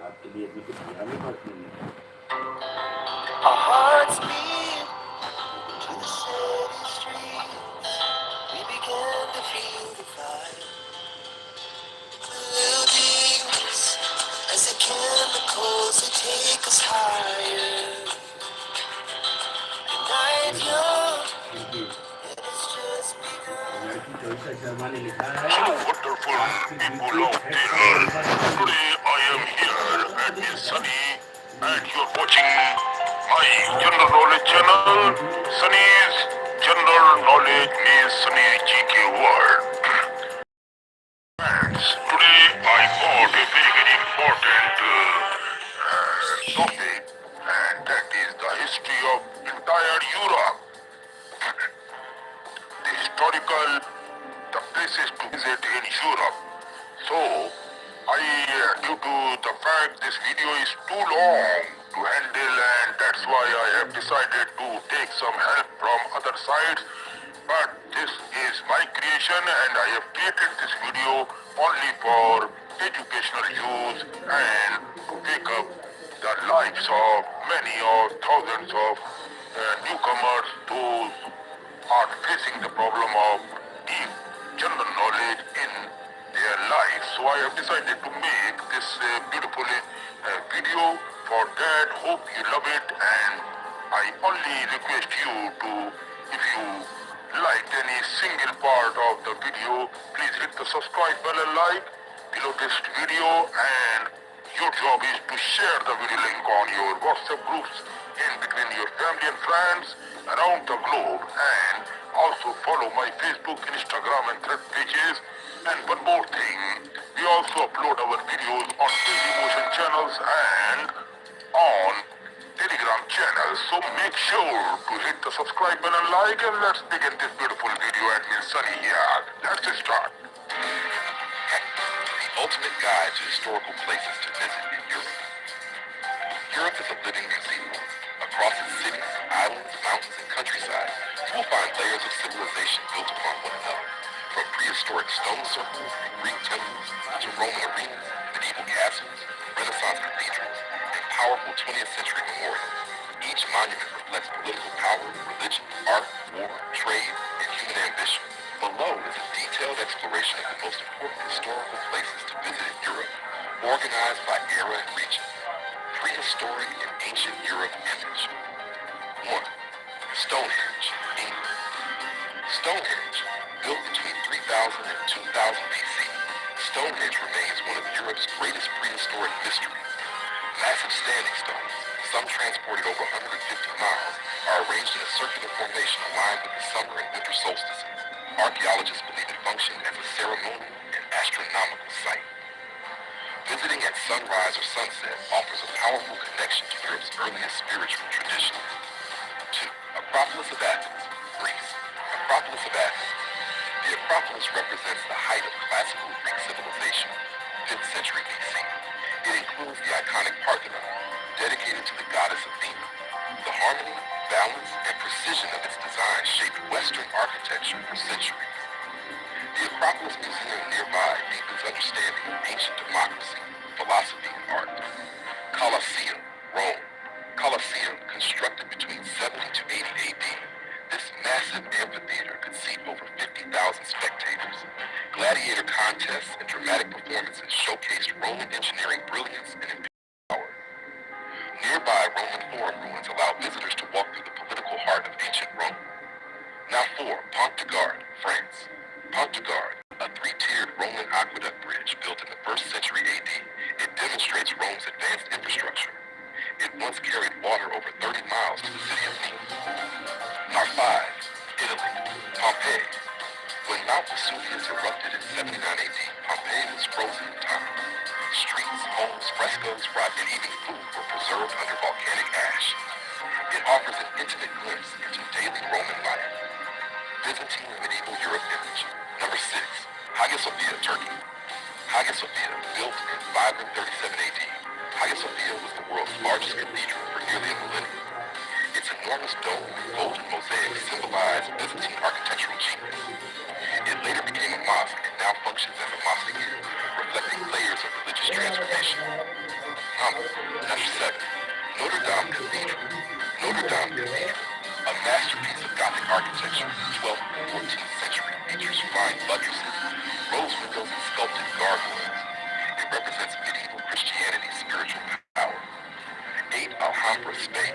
आपके लिए भी कुछ दिया नहीं personally. Our hearts beat to the city streets. We began to feel the fire. Buildings as the chemicals they take us higher. The night young इनकी and it's just begun. लड़की चौसा शर्मा ने लिखा है Hello, wonderful आपकी people beauty out sex का there. Number one. Today I am here at the Sunny, and you're watching my general knowledge channel, Sunny's General Knowledge means Sunny GK World. Friends, today I got a very important topic, and that is the history of entire Europe. The historical, the places to visit in Europe. So, due to the fact this video is too long to handle, and that's why I have decided to take some help from other sides. But this is my creation, and I have created this video only for educational use and to pick up the lives of many or thousands of newcomers, those are facing the problem of deep general knowledge in their lives. So I have decided to make this beautiful video for that. Hope you love it, and I only request you to, if you liked any single part of the video, please hit the subscribe button, like below this video, and your job is to share the video link on your WhatsApp groups in between your family and friends around the globe, and also follow my Facebook, Instagram and Thread pages. And one more thing, we also upload our videos on Dailymotion channels and on Telegram channel. So make sure to hit the subscribe button, like, and let's begin this beautiful video at Miss Sunny here. Let's start. The ultimate guide to historical places to visit in Europe. Europe is a living museum. Across its cities, islands, mountains, and countryside, you will find layers of civilization built upon one another. From prehistoric stone circles and Greek temples to Roman arenas, medieval castles, Renaissance cathedrals, and powerful 20th century memorials. Each monument reflects political power, religion, art, war, trade, and human ambition. Below is a detailed exploration of the most important historical places to visit in Europe, organized by era and region. Prehistoric and ancient Europe image. 1. Stonehenge, England. Stonehenge, built between 3000 and 2000 BC, Stonehenge remains one of Europe's greatest prehistoric mysteries. Massive standing stones, some transported over 150 miles, are arranged in a circular formation aligned with the summer and winter solstices. Archaeologists believe it functioned as a ceremonial and astronomical site. Visiting at sunrise or sunset offers a powerful connection to Europe's earliest spiritual traditions. 2. Acropolis of Athens, Greece. Acropolis of Athens. The Acropolis represents the height of classical Greek civilization, 5th century BC. It includes the iconic Parthenon, dedicated to the goddess Athena. The harmony, balance, and precision of its design shaped Western architecture for centuries. The Acropolis Museum nearby deepens understanding of ancient democracy, philosophy, and art. Colosseum, Rome. Colosseum, constructed between 70 to 80 AD. This massive amphitheater could seat over 50,000 spectators. Gladiator contests and dramatic performances showcased Roman engineering brilliance and imperial power. Nearby Roman forum ruins allow visitors to walk through the political heart of ancient Rome. Now 4. Pont de Gard, France. Pont de Gard, a three-tiered Roman aqueduct bridge built in the 1st century AD. It demonstrates Rome's advanced infrastructure. It once carried water over 30 miles to the city of Nice. Now 5. Italy, Pompeii. When Mount Vesuvius erupted in 79 AD, Pompeii was frozen in time. Streets, homes, frescoes, rock, and even food were preserved under volcanic ash. It offers an intimate glimpse into daily Roman life. Byzantine and medieval Europe image. Number 6. Hagia Sophia, Turkey. Hagia Sophia, built in 537 AD. Hagia Sophia was the world's largest cathedral for nearly a millennium. Its enormous dome and golden mosaics symbolize Byzantine architectural genius. It later became a mosque and now functions as a mausoleum, reflecting layers of religious transformation. gargoyles. It represents medieval Christianity's spiritual power. 8. Alhambra, Spain.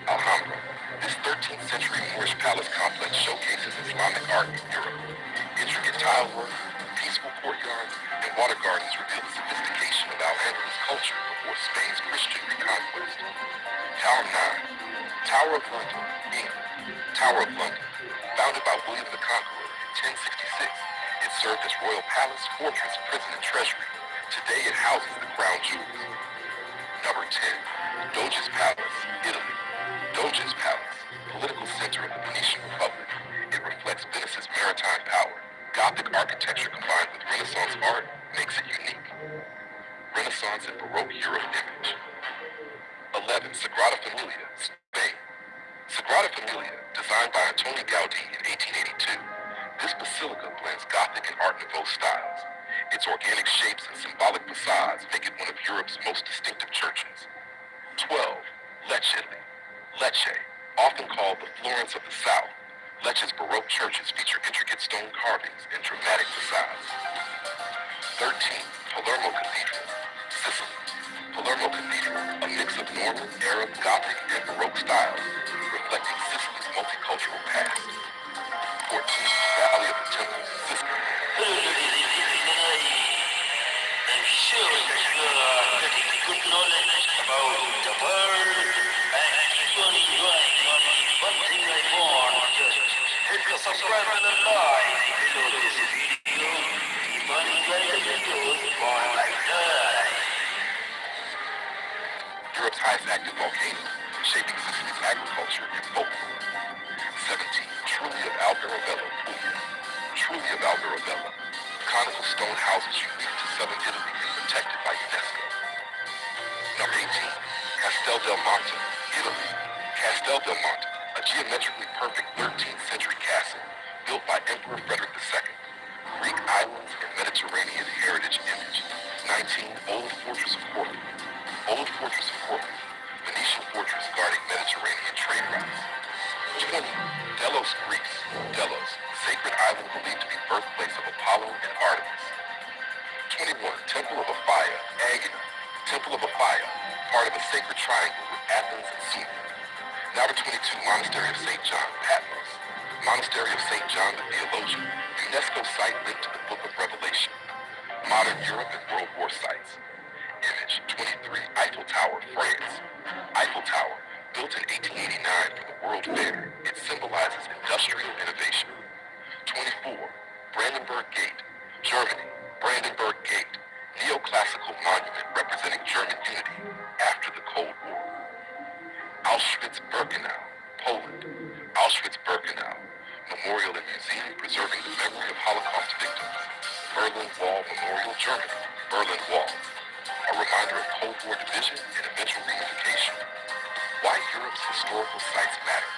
Alhambra. This 13th century Moorish palace complex showcases Islamic art in Europe. Intricate tilework, peaceful courtyards, and water gardens reveal the sophistication of Al-Andalus culture before Spain's Christian reconquest. Tower 9. Tower of London, England. Tower of London. Founded by William the Conqueror in 1066, it served as royal palace, fortress, prison, and treasury. Today it houses the crown jewels. Number 10. Doge's Palace, Italy. Doge's Palace, political center of the Venetian Republic. It reflects Venice's maritime power. Gothic architecture combined with Renaissance art makes it unique. Renaissance and Baroque Europe image. 11. Sagrada Familia, Spain. Sagrada Familia, designed by Antoni Gaudí in 1882, this basilica blends Gothic and Art Nouveau styles. Its organic shapes and symbolic facades make it one of Europe's most distinctive churches. 12. Lecce, Italy. Lecce, often called the Florence of the South, Lecce's Baroque churches feature intricate stone carvings and dramatic facades. 13. Palermo Cathedral, Sicily. Palermo Cathedral, a mix of Norman, Arab, Gothic, and Baroque styles, reflecting Sicily's multicultural past. 14. Valley of the Temples, Sicily. I'm sure that you are getting good knowledge about the world and keep on enjoying only one thing I want. Just hit the subscribe and the like below this video. Keep on enjoying the videos for like that. Europe's highest active volcano, shaping Sicily's agriculture and folklore. 17. Trulli of Alberobello, Puglia. Trulli of Alberobello. Conical stone houses unique to southern Italy and protected by UNESCO. Number 18. Castel del Monte, Italy. Castel del Monte, a geometrically perfect 13th century castle built by Emperor Frederick II. Greek islands and Mediterranean heritage image. 19. Old Fortress of Corfu. Old Fortress of Corfu, Venetian fortress guarding Mediterranean trade routes. 20. Delos, Greece. Delos, sacred island believed to be birthplace of Apollo and Artemis. 21. Temple of Apphia, Agina. Temple of Apphia, part of a sacred triangle with Athens and Sumer. Number 22. Monastery of St. John, Patmos. Monastery of St. John the Theologian, UNESCO site linked to the Book of Revelation. Modern Europe and World War sites. Image 23. Eiffel Tower, France. Eiffel Tower, built in 1889 for the World Fair, it symbolizes industrial innovation. 24. Brandenburg Gate, Germany. Brandenburg Gate, neoclassical monument representing German unity after the Cold War. Auschwitz-Birkenau, Poland. Auschwitz-Birkenau, memorial and museum preserving the memory of Holocaust victims. Berlin Wall Memorial, Germany. Berlin Wall, a reminder of Cold War division and eventual reunification. Why Europe's historical sites matter.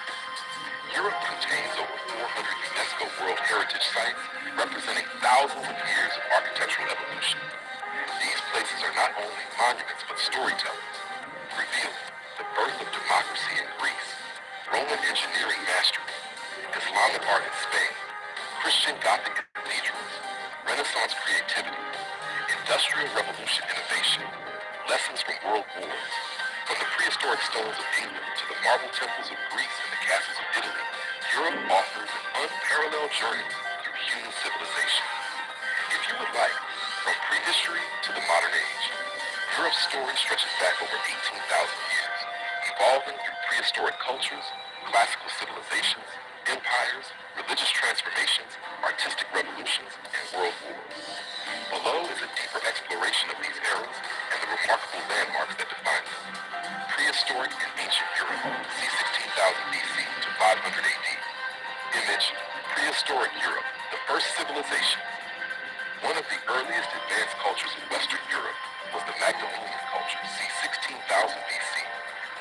Europe contains over 400 UNESCO World Heritage Sites representing thousands of years of architectural evolution. These places are not only monuments but storytellers, revealing the birth of democracy in Greece, Roman engineering mastery, Islamic art in Spain, Christian Gothic cathedrals, Renaissance creativity, Industrial Revolution innovation, lessons from world wars, from the prehistoric stones of England to the marble temples of Greece and the castles of Italy, Europe offers an unparalleled journey through human civilization. If you would like, from prehistory to the modern age, Europe's story stretches back over 18,000 years, evolving through prehistoric cultures, classical civilizations, empires, religious transformations, artistic revolutions, and world wars. Below is a deeper exploration of these eras and the remarkable landmarks that define them. Prehistoric and ancient Europe, c. 16,000 BC to 500 AD. Image, prehistoric Europe, the first civilization. One of the earliest advanced cultures in Western Europe was the Magdalenian culture, c. 16,000 BC,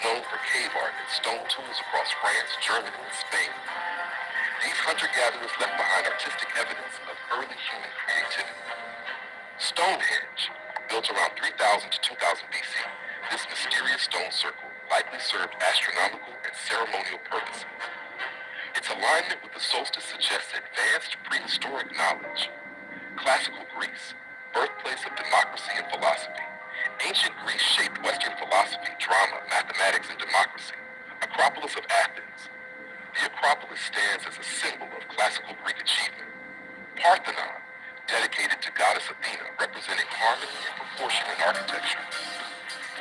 known for cave art and stone tools across France, Germany, and Spain. These hunter-gatherers left behind artistic evidence of early human creativity. Stonehenge, built around 3000 to 2000 BC, this mysterious stone circle likely served astronomical and ceremonial purposes. Its alignment with the solstice suggests advanced prehistoric knowledge. Classical Greece, birthplace of democracy and philosophy. Ancient Greece shaped Western philosophy, drama, mathematics, and democracy. Acropolis of Athens. The Acropolis stands as a symbol of classical Greek achievement. Parthenon, dedicated to goddess Athena, representing harmony and proportion in architecture.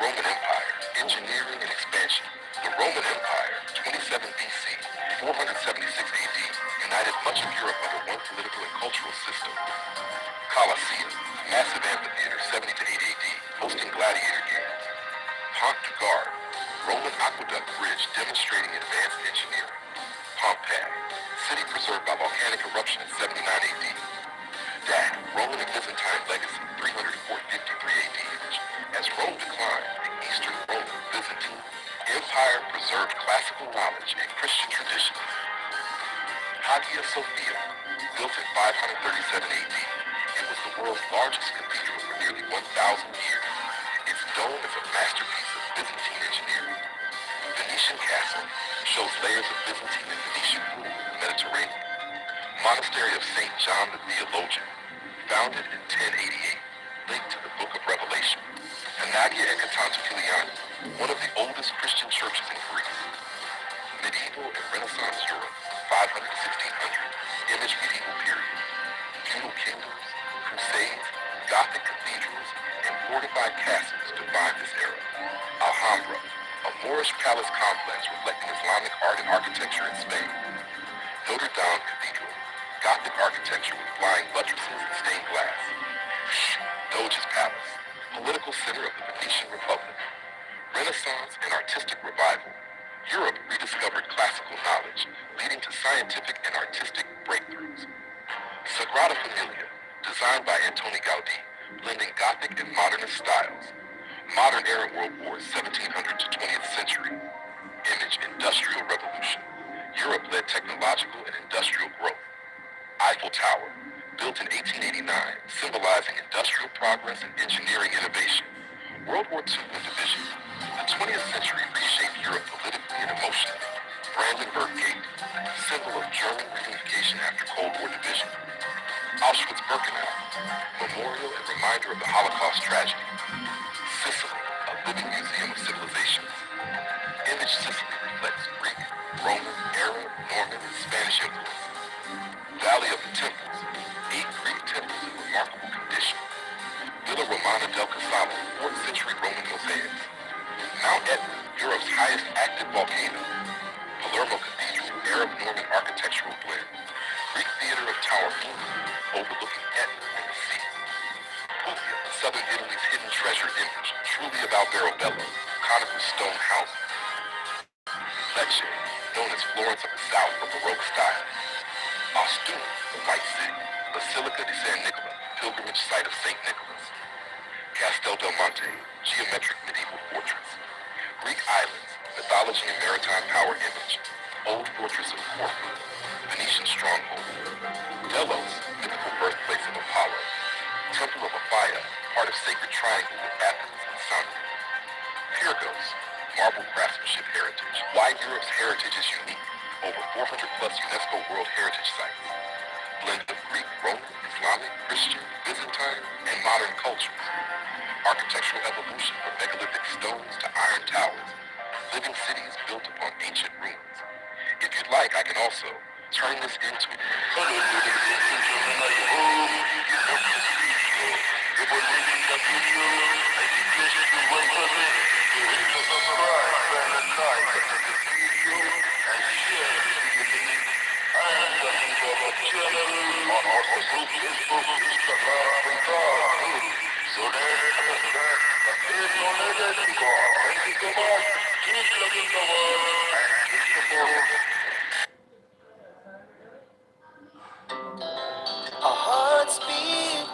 Roman Empire, engineering and expansion. The Roman Empire, 27 BC, 476 AD, united much of Europe under one political and cultural system. Colosseum, massive amphitheater, 70 to 80 AD, hosting gladiator games. Pont du Gard, Roman aqueduct bridge demonstrating advanced engineering. Pompeii, city preserved by volcanic eruption in 79 AD. That Roman and Byzantine legacy, 353 AD. As Rome declined, the Eastern Roman Byzantine Empire preserved classical knowledge and Christian tradition. Hagia Sophia, built in 537 AD, it was the world's largest cathedral for nearly 1,000 years. Its dome is a masterpiece of Byzantine engineering. Venetian Castle shows layers of Byzantine and Venetian rule in the Mediterranean. Monastery of St. John the Theologian, founded in 1088, linked to the Book of Revelation. Panagia and Kantantouliani, one of the oldest Christian churches in Greece. Medieval and Renaissance Europe, 500 to 1600, image medieval period. Feudal kingdoms, crusades, Gothic cathedrals, and fortified castles define this era. Alhambra, a Moorish palace complex reflecting Islamic art and architecture in Spain. Notre Dame Cathedral, Gothic architecture with flying buttresses and stained glass. Doge's Palace, political center of the Venetian Republic. Renaissance and artistic revival. Europe rediscovered classical knowledge, leading to scientific and artistic breakthroughs. Sagrada Familia, designed by Antoni Gaudí, blending Gothic and modernist styles. Modern era world wars, 1700 to 20th century. Image, industrial revolution. Europe led technological and industrial growth. Eiffel Tower, built in 1889, symbolizing industrial progress and engineering innovation. World War II and division. The 20th century reshaped Europe politically and emotionally. Brandenburg Gate, symbol of German reunification after Cold War division. Auschwitz-Birkenau, memorial and reminder of the Holocaust tragedy. Sicily, a living museum of civilizations. Image Sicily reflects Greek, Roman, Arab, Norman, and Spanish influence. Valley of the Temples, 8 Greek temples in remarkable condition. Villa Romana del Casale, 4th century Roman mosaics. Mount Etna, Europe's highest active volcano. Palermo Cathedral, Arab-Norman architectural blend. Greek theater of Taormina, overlooking Etna and the sea. Puglia, southern Italy's hidden treasure image, truly about Verobello, conical stone houses. Lecce, known as Florence of the South for Baroque style. Ostum, the White City, Basilica di San Nicola, pilgrimage site of St. Nicholas. Castel del Monte, geometric medieval fortress. Greek islands, mythology and maritime power image. Old fortress of Corfu, Venetian stronghold. Delos, mythical birthplace of Apollo. Temple of Apphia, part of sacred triangle with Athens and Sandri. Pyrgos, marble craftsmanship heritage. Why Europe's heritage is unique. Over 400 plus UNESCO World Heritage Sites. Blend of Greek, Roman, Islamic, Christian, Byzantine, and modern cultures. Architectural evolution from megalithic stones to iron towers. Living cities built upon ancient ruins. If you'd like, I can also turn this into... Hello, ladies and gentlemen, I hope you love this video. If we're leaving the video, I suggest you welcome me to hit the subscribe and the like to the video and share this video. And the link of our channel on our Facebook, Instagram, and God. So that's the face on it. Thank you so much. Keep loving the world and keep supporting. Our hearts beat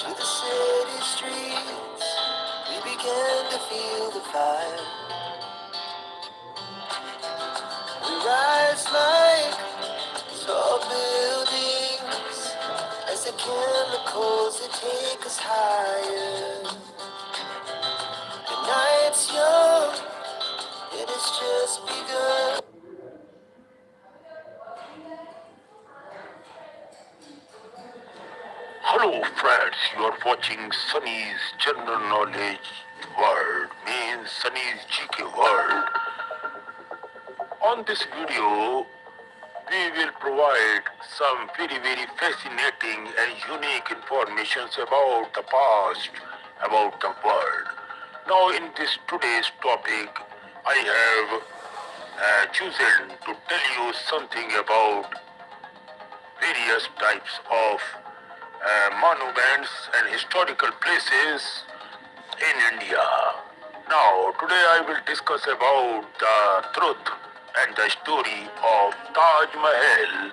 to the city streets. We began to feel the fire. We rise like tall buildings as the chemicals that take us higher. The night's young, it has just begun. Hello friends, you are watching Sunny's General Knowledge World, means Sunny's GK World. On this video, we will provide some very fascinating and unique informations about the past, about the world. Now in this today's topic, I have chosen to tell you something about various types of monuments and historical places in India. Now, today I will discuss about the truth and the story of Taj Mahal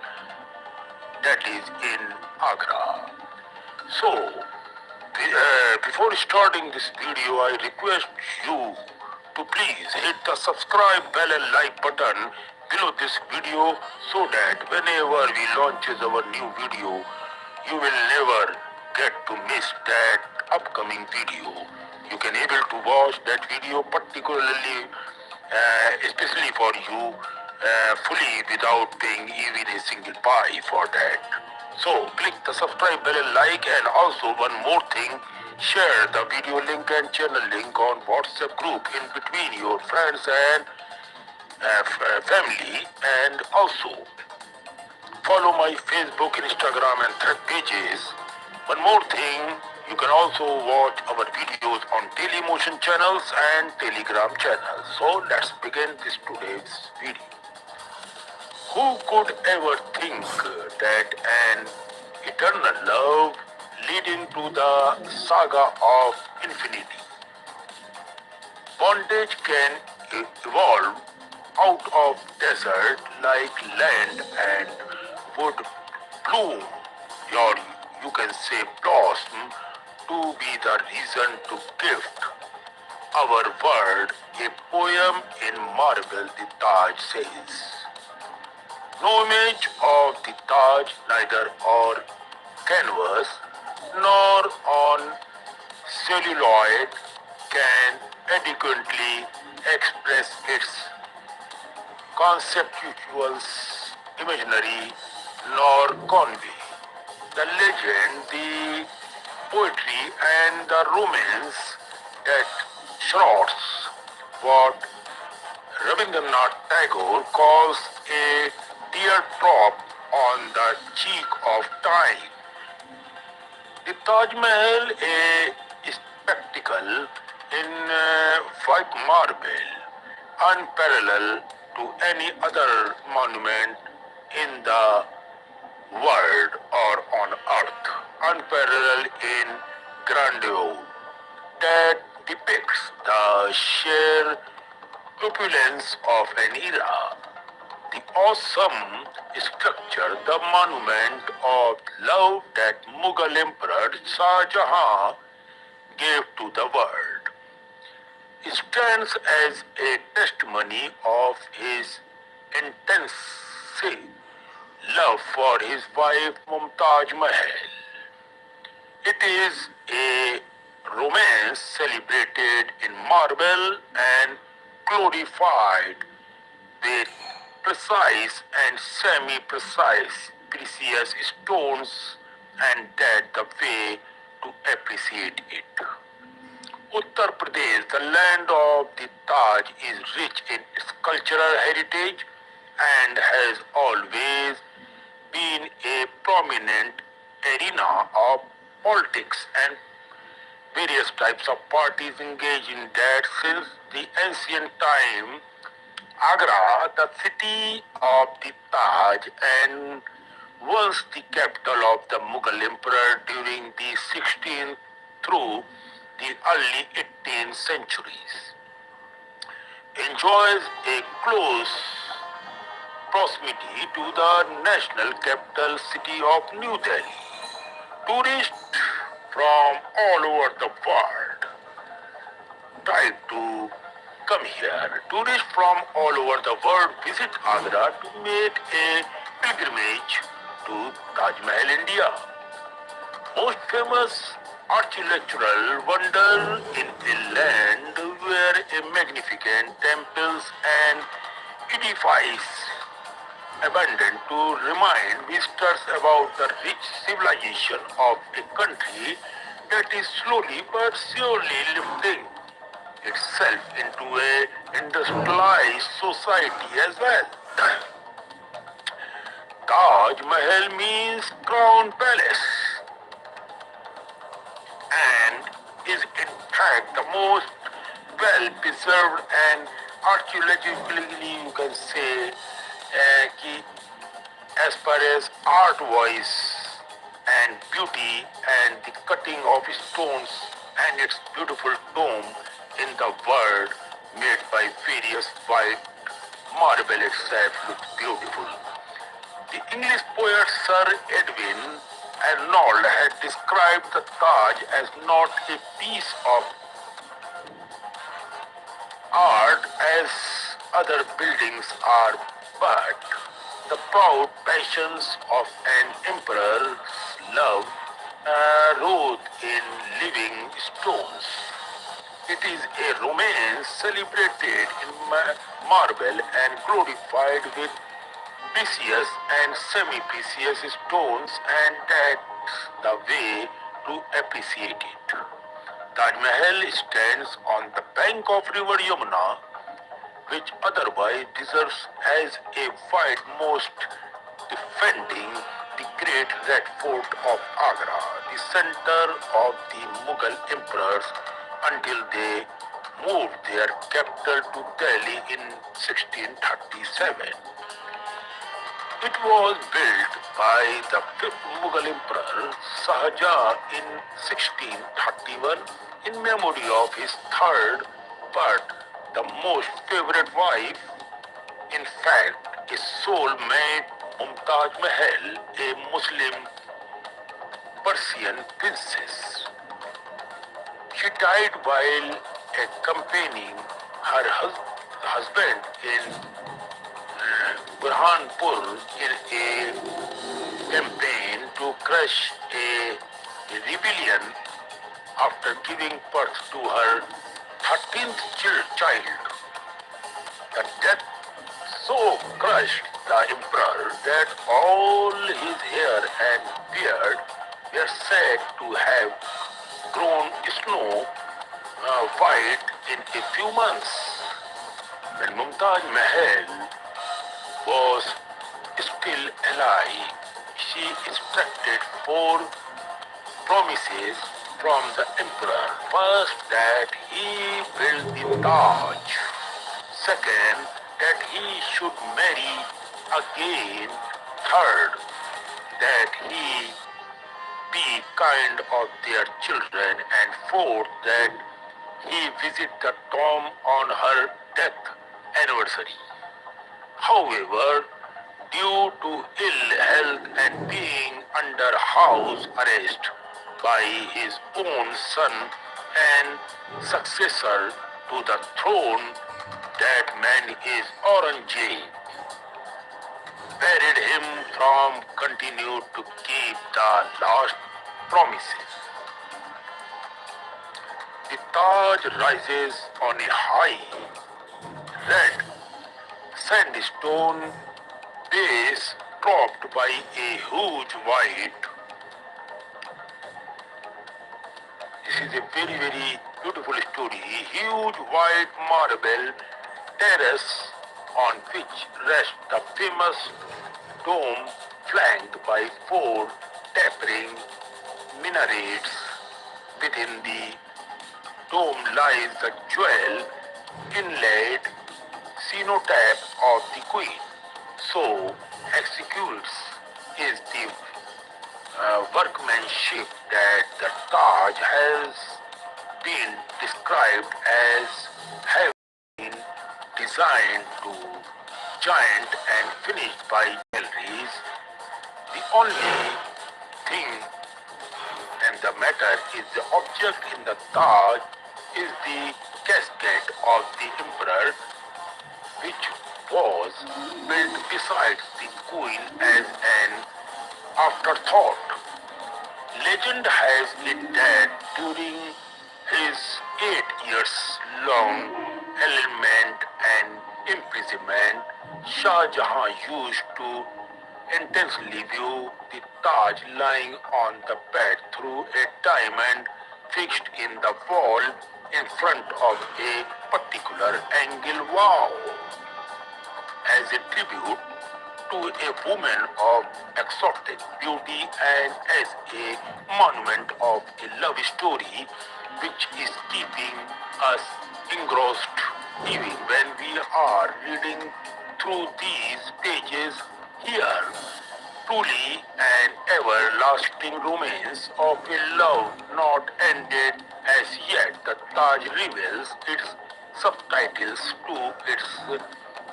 that is in Agra. So, before starting this video, I request you to please hit the subscribe bell and like button below this video so that whenever we launches our new video, you will never get to miss that upcoming video. You can able to watch that video particularly, especially for you, fully without paying even a single pie for that. So click the subscribe bell and like, and also one more thing, share the video link and channel link on WhatsApp group in between your friends and family, and also follow my Facebook, Instagram and Thread pages. One more thing, you can also watch our videos on Daily Motion channels and Telegram channels. So let's begin this today's video. Who could ever think that an eternal love leading to the saga of infinity? Bondage can evolve out of desert like land and would bloom, or you can say blossom, to be the reason to gift our world a poem in marble, the Taj says. No image of the Taj, neither on canvas nor on celluloid, can adequately express its conceptual imaginary nor convey the legend, the poetry and the romance that shrouds what Rabindranath Tagore calls a teardrop on the cheek of time. The Taj Mahal, a spectacle in white marble, unparalleled to any other monument in the world or on earth, unparalleled in grandeur, that depicts the sheer opulence of an era. The awesome structure, the monument of love that Mughal Emperor Shah Jahan gave to the world, stands as a testimony of his intense love for his wife Mumtaz Mahal. It is a romance celebrated in marble and glorified with precise and semi-precise precious stones, and that the way to appreciate it. Uttar Pradesh, the land of the Taj, is rich in its cultural heritage and has always been a prominent arena of politics, and various types of parties engage in that since the ancient time. Agra, the city of the Taj and once the capital of the Mughal Emperor during the 16th through the early 18th centuries, enjoys a close proximity to the national capital city of New Delhi. Tourists from all over the world try to come here. Tourists from all over the world visit Agra to make a pilgrimage to Taj Mahal, India. Most famous architectural wonder in a land where a magnificent temples and edifices abandoned to remind visitors about the rich civilization of a country that is slowly but surely lifting itself into a industrialized society as well. Taj Mahal means crown palace and is in fact the most well preserved and archaeologically you can say कि as far as art wise and beauty and the cutting of stones and its beautiful dome in the world made by various white marble itself looks beautiful. The English poet Sir Edwin Arnold had described the Taj as not a piece of art as other buildings are, but the proud passions of an emperor's love wrote in living stones. It is a romance celebrated in marble and glorified with precious and semi-precious stones, and that's the way to appreciate it. Taj Mahal stands on the bank of river Yamuna, which otherwise deserves as a white most defending the great Red Fort of Agra, the center of the Mughal emperors until they moved their capital to Delhi in 1637. It was built by the fifth Mughal emperor Shahjahan in 1631 in memory of his third but the most favorite wife, in fact, his soulmate Mumtaz Mahal, a Muslim Persian princess. She died while accompanying her husband in Burhanpur in a campaign to crush a rebellion after giving birth to her 13th child. The death so crushed the emperor that all his hair and beard were said to have grown snow white in a few months. When Mumtaz Mahal was still alive, she extracted four promises from the emperor. First, that he build the Taj. Second, that he should marry again. Third, that he be kind of their children. And fourth, that he visit the tomb on her death anniversary. However, due to ill health and being under house arrest by his own son and successor to the throne, that man is Aurangzeb, buried him from continue to keep the last promises. The Taj rises on a high, red sandstone base topped by a huge white. This is a very beautiful story. Huge white marble terrace on which rests the famous dome flanked by four tapering minarets. Within the dome lies the jewel inlaid cenotaph of the queen. So executes is the workmanship that the Taj has been described as having been designed to giant and finished by galleries. The only thing and the matter is the object in the Taj is the casket of the emperor, which was built beside the queen as an afterthought. Legend has it that during his 8 years long alienment and imprisonment, Shah Jahan used to intensely view the Taj lying on the bed through a diamond fixed in the wall in front of a particular angle. Wow! As a tribute to a woman of exotic beauty and as a monument of a love story which is keeping us engrossed even when we are reading through these pages here. Truly an everlasting romance of a love not ended as yet. The Taj reveals its subtitles to its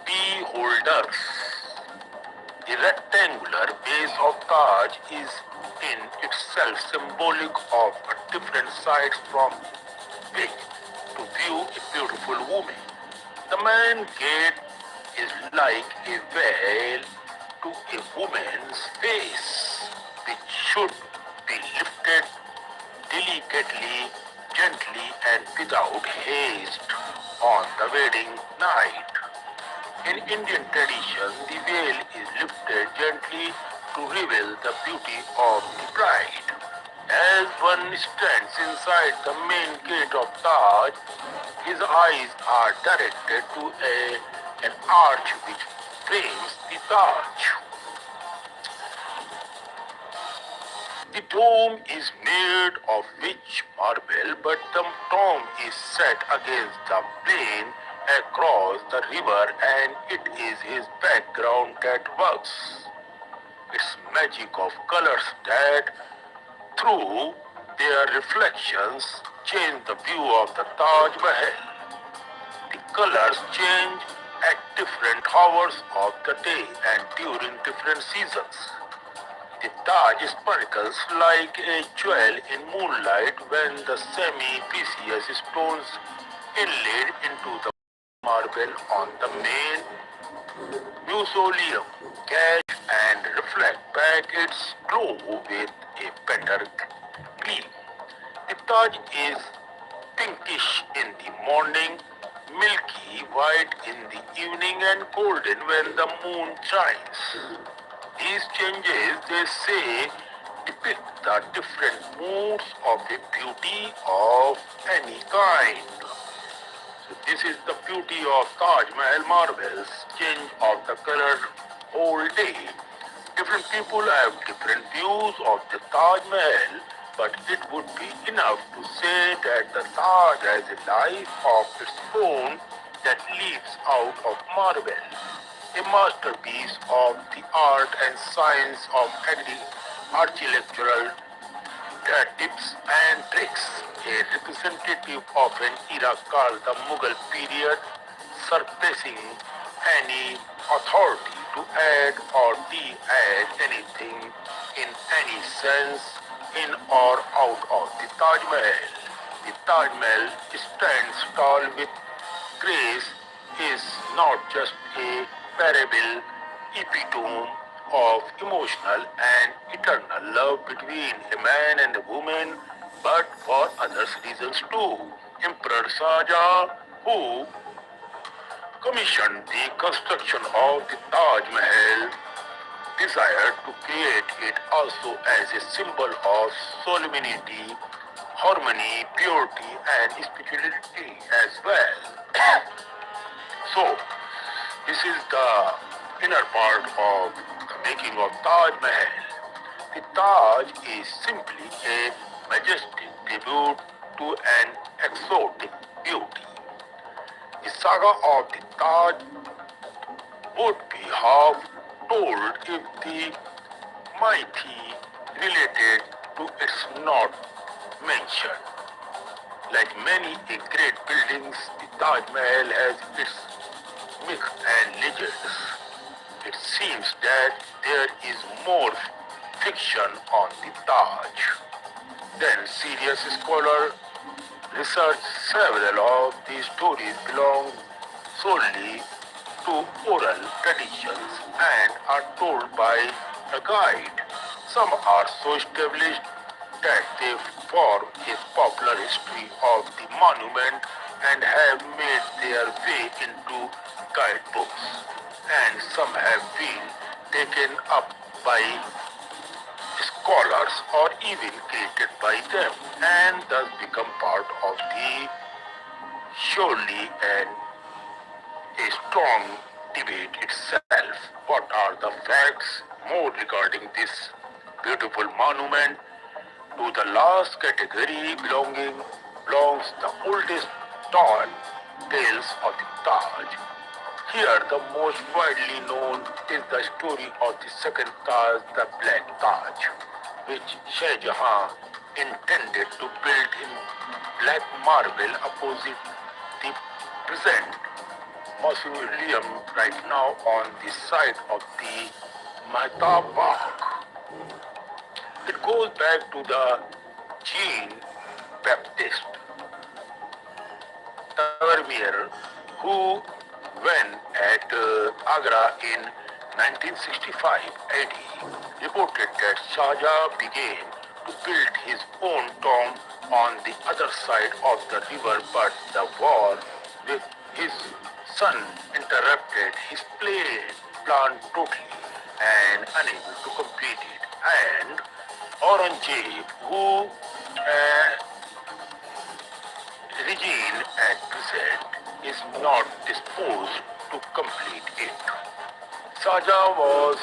beholders. The rectangular base of Taj is in itself symbolic of different sides from which to view a beautiful woman. The main gate is like a veil to a woman's face, which should be lifted delicately, gently, and without haste on the wedding night. In Indian tradition, the veil is lifted gently to reveal the beauty of the bride. As one stands inside the main gate of Taj, his eyes are directed to an arch which frames the Taj. The dome is made of rich marble, but the dome is set against the plain across the river, and it is his background that works. It's magic of colors that, through their reflections, change the view of the Taj Mahal. The colors change at different hours of the day and during different seasons. The Taj sparkles like a jewel in moonlight when the semi-precious stones inlaid into the marble on the main mausoleum catch and reflect back its glow with a better gleam. The Taj is pinkish in the morning, milky white in the evening, and golden when the moon shines. These changes, they say, depict the different moods of a beauty of any kind. So this is the beauty of Taj Mahal marbles, change of the color whole day. Different people have different views of the Taj Mahal, but it would be enough to say that the Taj has a life of its own that leaps out of marble, a masterpiece of the art and science of architectural tips and tricks, a representative of an era called the Mughal period, surpassing any authority to add or de-add anything in any sense in or out of the Taj Mahal. The Taj Mahal stands tall with grace, is not just a parable epitome of emotional and eternal love between a man and a woman, but for other reasons too. Emperor Shah Jahan, who commissioned the construction of the Taj Mahal, desired to create it also as a symbol of solemnity, harmony, purity, and spirituality as well. So, this is the inner part of the making of Taj Mahal. The Taj is simply a majestic tribute to an exotic beauty. The saga of the Taj would be half told if the mighty related to its not mentioned. Like many great buildings, the Taj Mahal has its myths and legends. It seems that there is more fiction on the Taj than serious scholar research. Several of these stories belong solely to oral traditions and are told by a guide. Some are so established that they form a popular history of the monument and have made their way into guidebooks, and some have been taken up by scholars or even created by them, and thus become part of the surely and a strong debate itself. What are the facts more regarding this beautiful monument? To the last category belongs the oldest tales of the Taj. Here, the most widely known is the story of the second Taj, the Black Taj, which Shah Jahan intended to build in black marble opposite the present mausoleum right now on the site of the Mehtab Bagh. It goes back to the Jean Baptist Tavernier, who, when at Agra in 1965 AD, reported that Shah Jahan began to build his own tomb on the other side of the river, but the war with his son interrupted his plan totally and unable to complete it. And Aurangzeb, who regime at present is not disposed to complete it. Saja was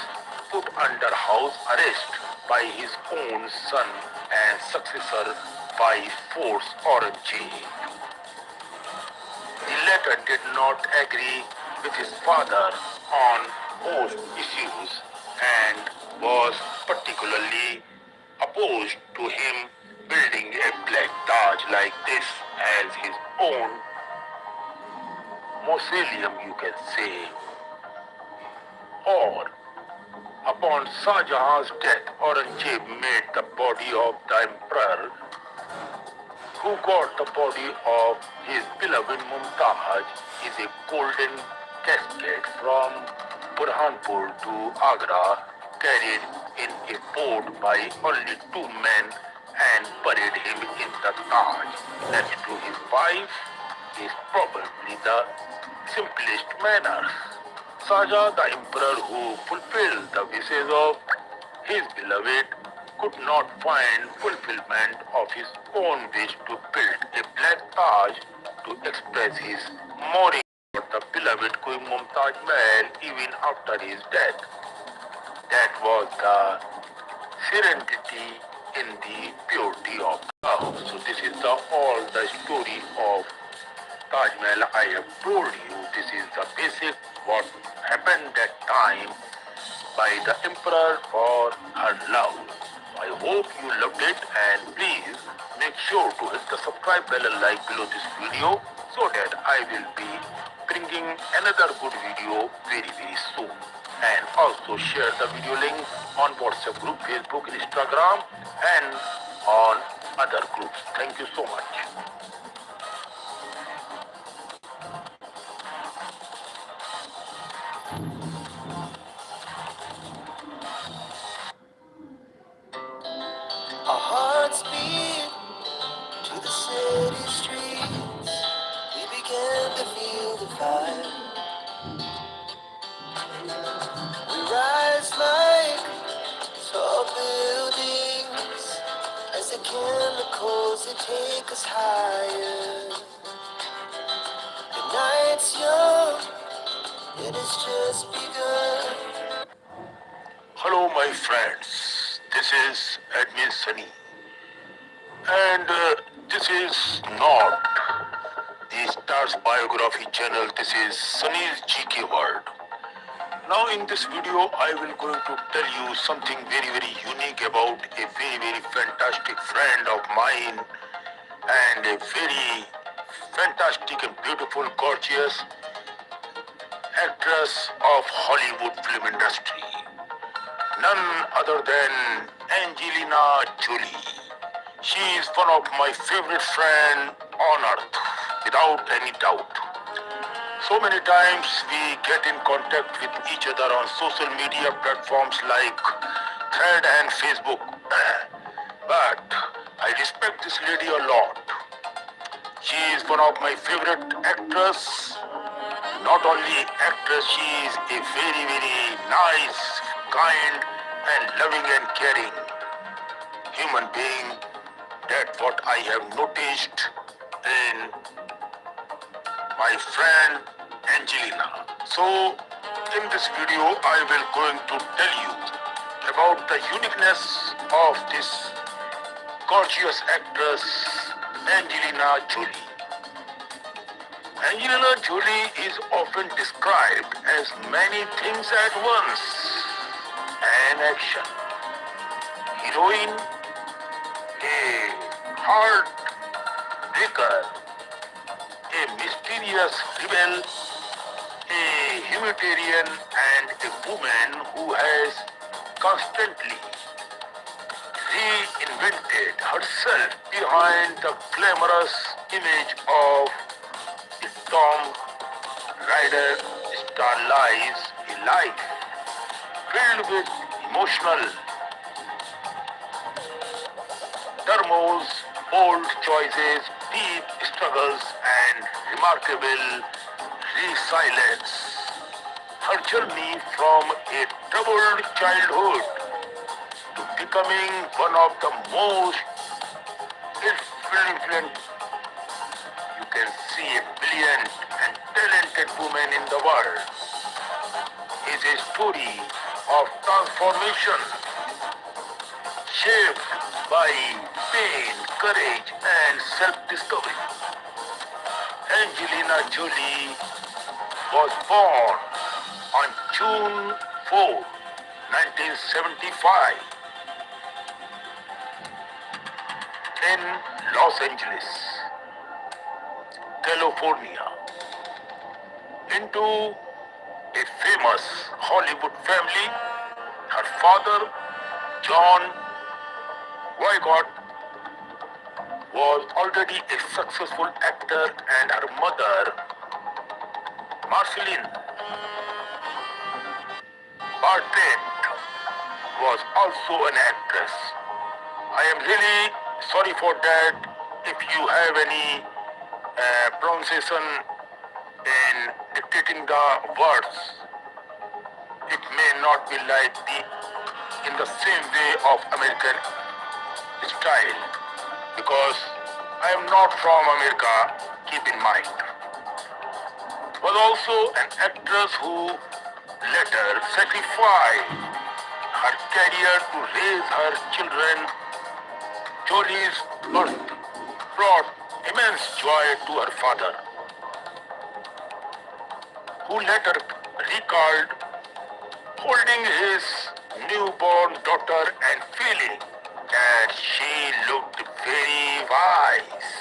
put under house arrest by his own son and successor by force Aurangzeb. The latter did not agree with his father on most issues and was particularly opposed to him building a black Taj like this as his own mausoleum, you can say. Or, upon Shah Jahan's death, Aurangzeb made the body of the emperor, who got the body of his beloved Mumtaz, is a golden casket from Burhanpur to Agra, carried in a boat by only two men and buried him in the Taj next to his wife is probably the simplest manner. Shah the emperor who fulfilled the wishes of his beloved could not find fulfillment of his own wish to build a black Taj to express his mourning for the beloved Queen Mumtaz Mahal even after his death. That was the serenity in the purity of the house. So this is all the story of Taj Mahal I have told you. This is the basic what happened that time by the emperor for her love. I hope you loved it, and please make sure to hit the subscribe bell and like below this video so that I will be bringing another good video very soon. And also share the video link on WhatsApp group, Facebook, Instagram, and on other groups. Thank you so much. Our hearts beat to the city streets. We began to feel the fire. We rise like tall buildings as the chemicals they take us higher. The night's young, it has just begun. Hello, my friends. This is Admin Sunny, and this is not the Stars Biography channel. This is Sunny's GK World. Now, in this video, I will going to tell you something very unique about a very fantastic friend of mine and a very fantastic and beautiful, gorgeous actress of Hollywood film industry. None other than Angelina Jolie. She is one of my favorite friends on earth, without any doubt. So many times we get in contact with each other on social media platforms like Thread and Facebook. But I respect this lady a lot. She is one of my favorite actors. Not only actress, she is a very, very nice, kind, and loving and caring human being. That's what I have noticed in my friend Angelina. So, in this video, I will going to tell you about the uniqueness of this gorgeous actress, Angelina Jolie. Angelina Jolie is often described as many things at once. An action heroine, a heartbreaker, a mysterious rebel, a humanitarian, and a woman who has constantly reinvented herself behind the glamorous image of the Tom Ryder star lives a life filled with emotional turmoils, bold choices, deep struggles, and remarkable resilience. Her journey from a troubled childhood to becoming one of the most influential, you can see, a brilliant and talented woman in the world is a story of transformation shaped by pain, courage, and self-discovery. Angelina Jolie was born on June 4, 1975 in Los Angeles, California, into a famous Hollywood family. Her father, John Wycott, was already a successful actor, and her mother, Marceline Bartlett, was also an actress. I am really sorry for that. If you have any pronunciation in dictating the words, it may not be like in the same way of American style, because I am not from America, keep in mind. Was also an actress who later sacrificed her career to raise her children. Jolie's birth brought immense joy to her father, who later recalled holding his newborn daughter and feeling that she looked very wise,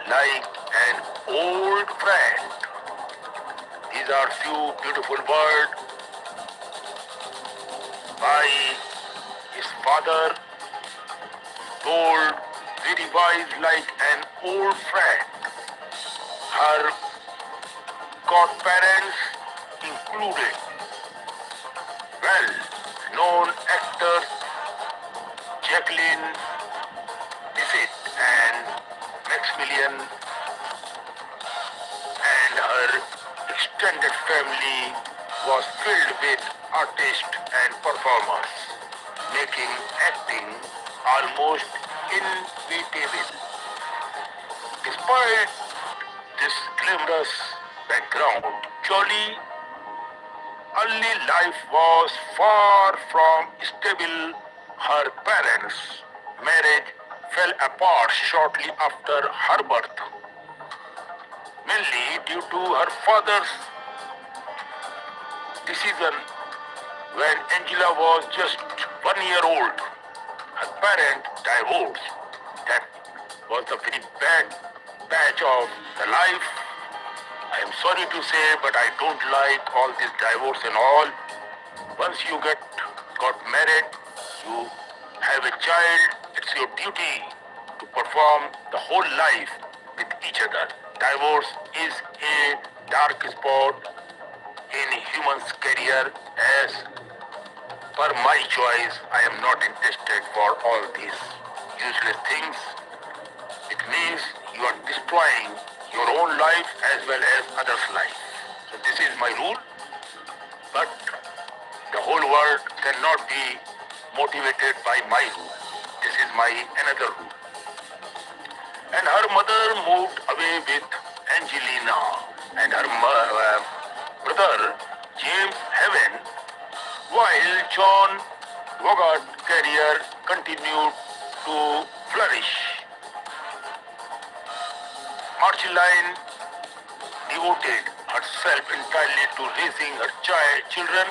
like an old friend. These are few beautiful words by his father, told very wise like an old friend. Her godparents included well-known actors Jacqueline Bisset and Maximilian, and her extended family was filled with artists and performers, making acting almost inevitable. Despite this glamorous background, Jolie early life was far from stable. Her parents' marriage fell apart shortly after her birth, mainly due to her father's decision when Angela was just 1 year old. Her parents divorced. That was the very bad patch of the life. I am sorry to say, but I don't like all this divorce and all. Once you got married, you have a child, it's your duty to perform the whole life with each other. Divorce is a dark spot in human's career. As per my choice, I am not interested for all these useless things. It means you are destroying your own life as well as others' life. So this is my rule, but the whole world cannot be motivated by my rule. This is my another rule. And her mother moved away with Angelina, and her brother James Heaven, while John Bogart's career continued to flourish. Marceline devoted herself entirely to raising her children,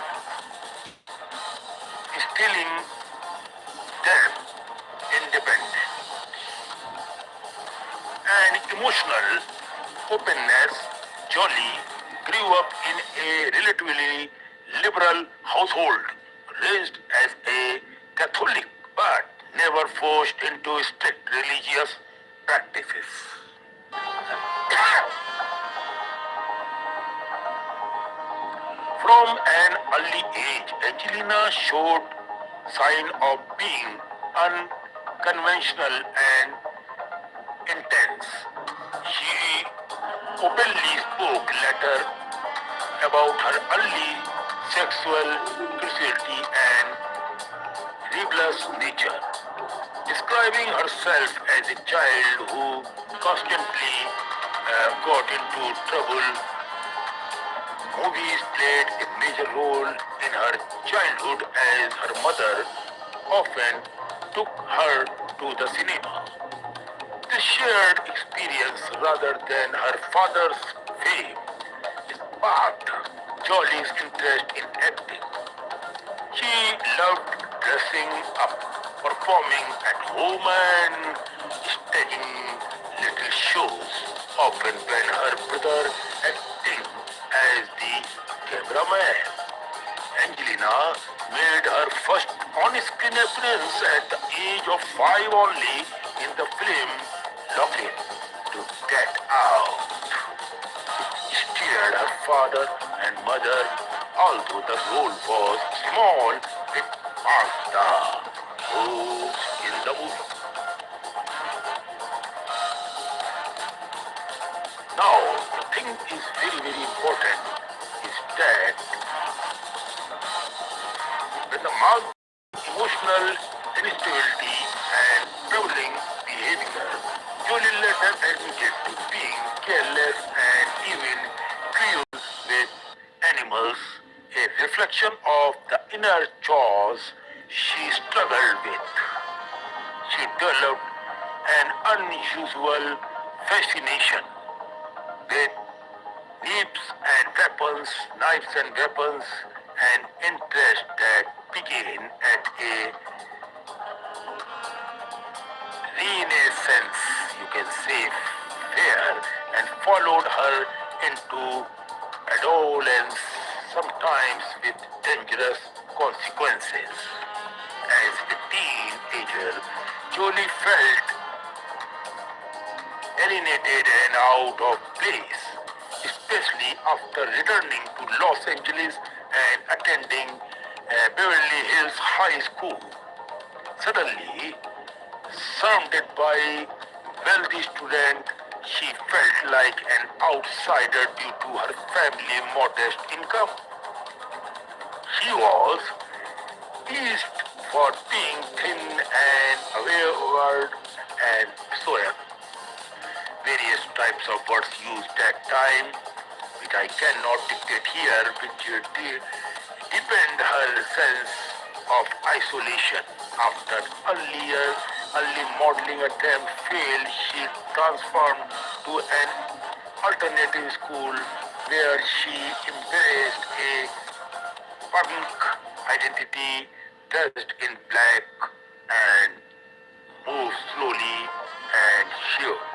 instilling them independent and emotional openness. Jolie grew up in a relatively liberal household, raised as a Catholic but never forced into strict religious practices. From an early age, Angelina showed signs of being unconventional and intense. She openly spoke later about her early sexual curiosity and rebellious nature, describing herself as a child who constantly got into trouble. Movies played a major role in her childhood as her mother often took her to the cinema. This shared experience rather than her father's fame sparked Jolie's interest in acting. She loved dressing up, performing at home and staging little shows, often when her brother acting as the cameraman. Angelina made her first on-screen appearance at the age of 5 only in the film Looking to Get Out. She steered her father and mother, although the role was small, it marked the moves in the movie. Now, the thing is very important is that when the marked emotional instability and troubling behavior, Jolie later admitted to being careless and even cruel with animals, a reflection of the inner chores she struggled with. She developed an unusual fascination with knives and weapons, an interest that began at a renaissance, you can say, fair, and followed her into adolescence, sometimes with dangerous consequences. As a teenager, Jolie felt alienated and out of place, especially after returning to Los Angeles and attending Beverly Hills High School. Suddenly, surrounded by wealthy students, she felt like an outsider due to her family's modest income. She was teased for being thin and wayward and so on. Various types of words used that time, which I cannot dictate here, which deepened her sense of isolation. After early modeling attempt failed, she transformed to an alternative school where she embraced a punk identity, dressed in black, and moved slowly and surely,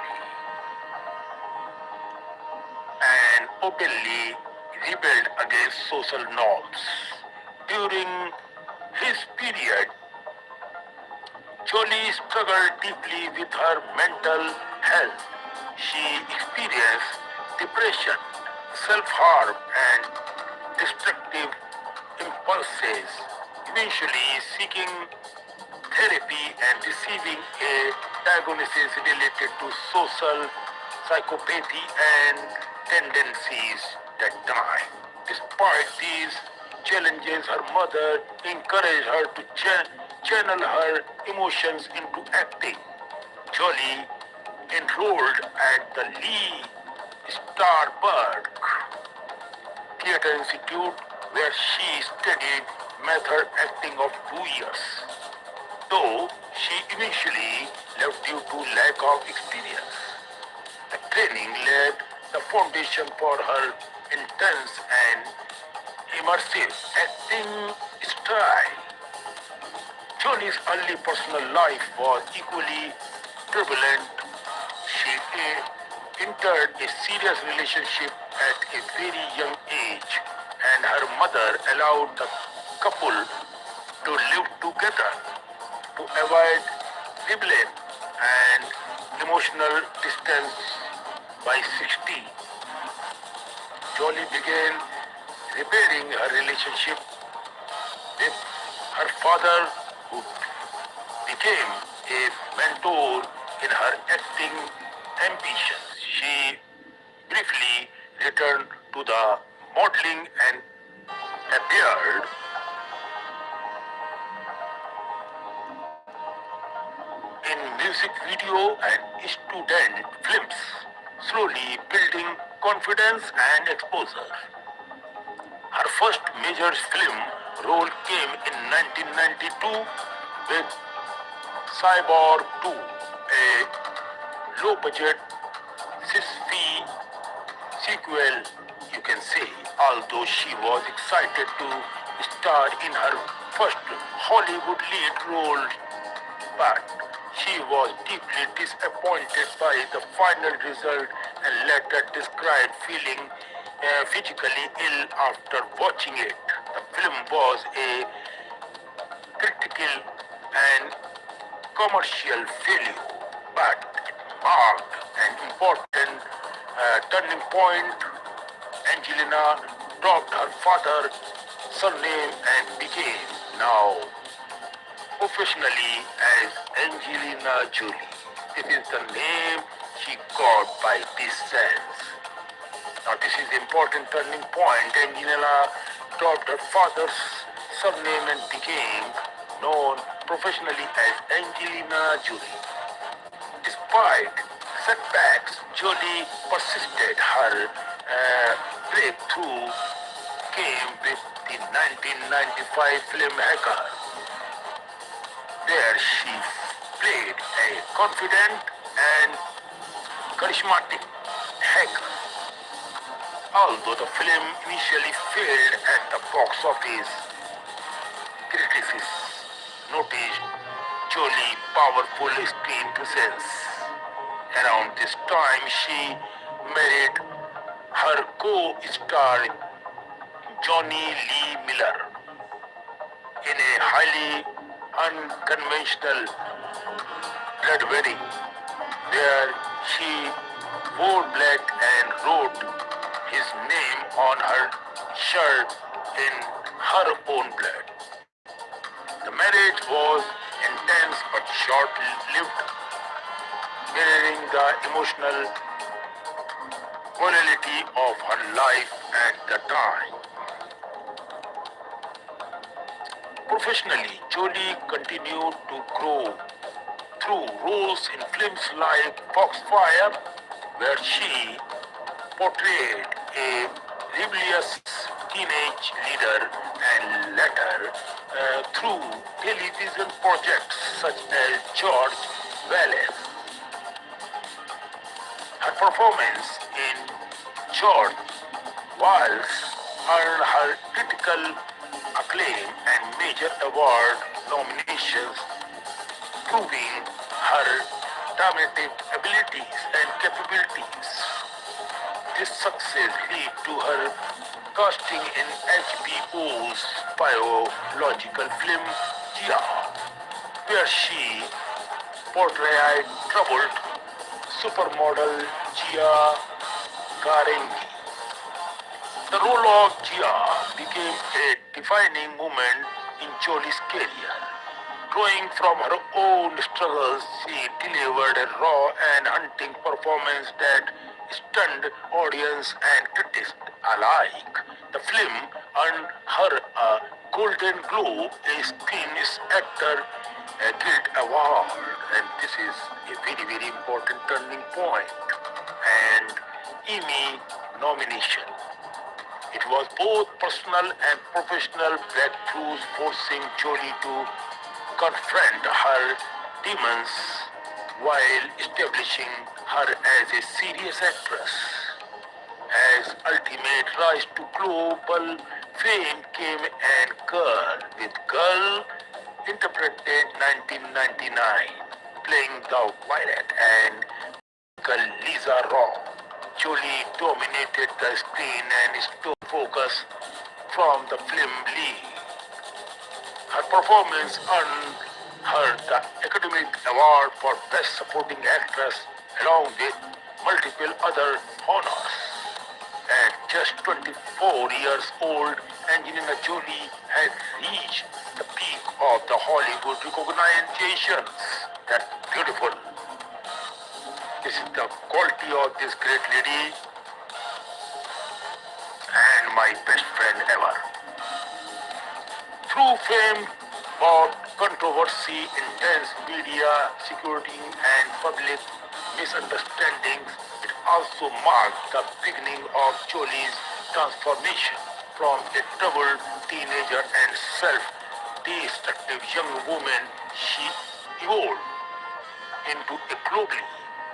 and openly rebelled against social norms. During his period, Jolie struggled deeply with her mental health. She experienced depression, self-harm, and destructive impulses, eventually seeking therapy and receiving a diagnosis related to social psychopathy and tendencies that time. Despite these challenges, her mother encouraged her to channel her emotions into acting. Jolie enrolled at the Lee Starberg Theatre Institute where she studied method acting of 2 years. Though she eventually left due to lack of experience. The training laid the foundation for her intense and immersive acting style. Jolie's early personal life was equally turbulent. She entered a serious relationship at a very young age, and her mother allowed the couple to live together to avoid rebellion and emotional distance. By 16, Jolie began repairing her relationship with her father, who became a mentor in her acting ambitions. She briefly returned to the modeling and appeared in music video and student films, slowly building confidence and exposure. Her first major film role came in 1992 with Cyborg 2, a low-budget sci-fi sequel, you can say, although she was excited to star in her first Hollywood lead role, but she was deeply disappointed by the final result and later described feeling physically ill after watching it. The film was a critical and commercial failure, but it marked an important turning point. Angelina dropped her father's surname and became now professionally as Angelina Jolie. This is the name she got by this sense. Now this is the important turning point. Angelina dropped her father's surname and became known professionally as Angelina Jolie. Despite setbacks, Jolie persisted. Her breakthrough came with the 1995 film Hacker, where she played a confident and charismatic hacker. Although the film initially failed at the box office, critics noticed Jolie's powerful screen presence. Around this time, she married her co-star Johnny Lee Miller in a highly unconventional blood wedding, where she wore black and wrote his name on her shirt in her own blood. The marriage was intense but short-lived, mirroring the emotional volatility of her life at the time. Professionally, Jolie continued to grow through roles in films like Foxfire, where she portrayed a rebellious teenage leader, and later through television projects such as George Wallace. Her performance in George Wallace earned her critical acclaim and major award nominations, proving her dramatic abilities and capabilities. This success led to her casting in HBO's biological film Gia, where she portrayed troubled supermodel Gia Garangi. The role of Gia became a defining moment in Jolie's career. Drawing from her own struggles, she delivered a raw and haunting performance that stunned audience and critics alike. The film earned her a Golden Globe, a Screen Actor Guild Award, and this is a very, very important turning point, and Emmy nomination. It was both personal and professional breakthroughs, forcing Jolie to confront her demons while establishing her as a serious actress. As ultimate rise to global fame came and Girl with Girl interpreted 1999, playing the Violet and Lisa Raw. Jolie dominated the screen and stole focus from the film lead. Her performance earned her the Academy Award for Best Supporting Actress along with multiple other honors. At just 24 years old, Angelina Jolie had reached the peak of the Hollywood recognitions. That's beautiful. This is the quality of this great lady and my best friend ever. Through fame, brought controversy, intense media security, and public misunderstandings, it also marked the beginning of Jolie's transformation from a troubled teenager and self-destructive young woman. She evolved into a globally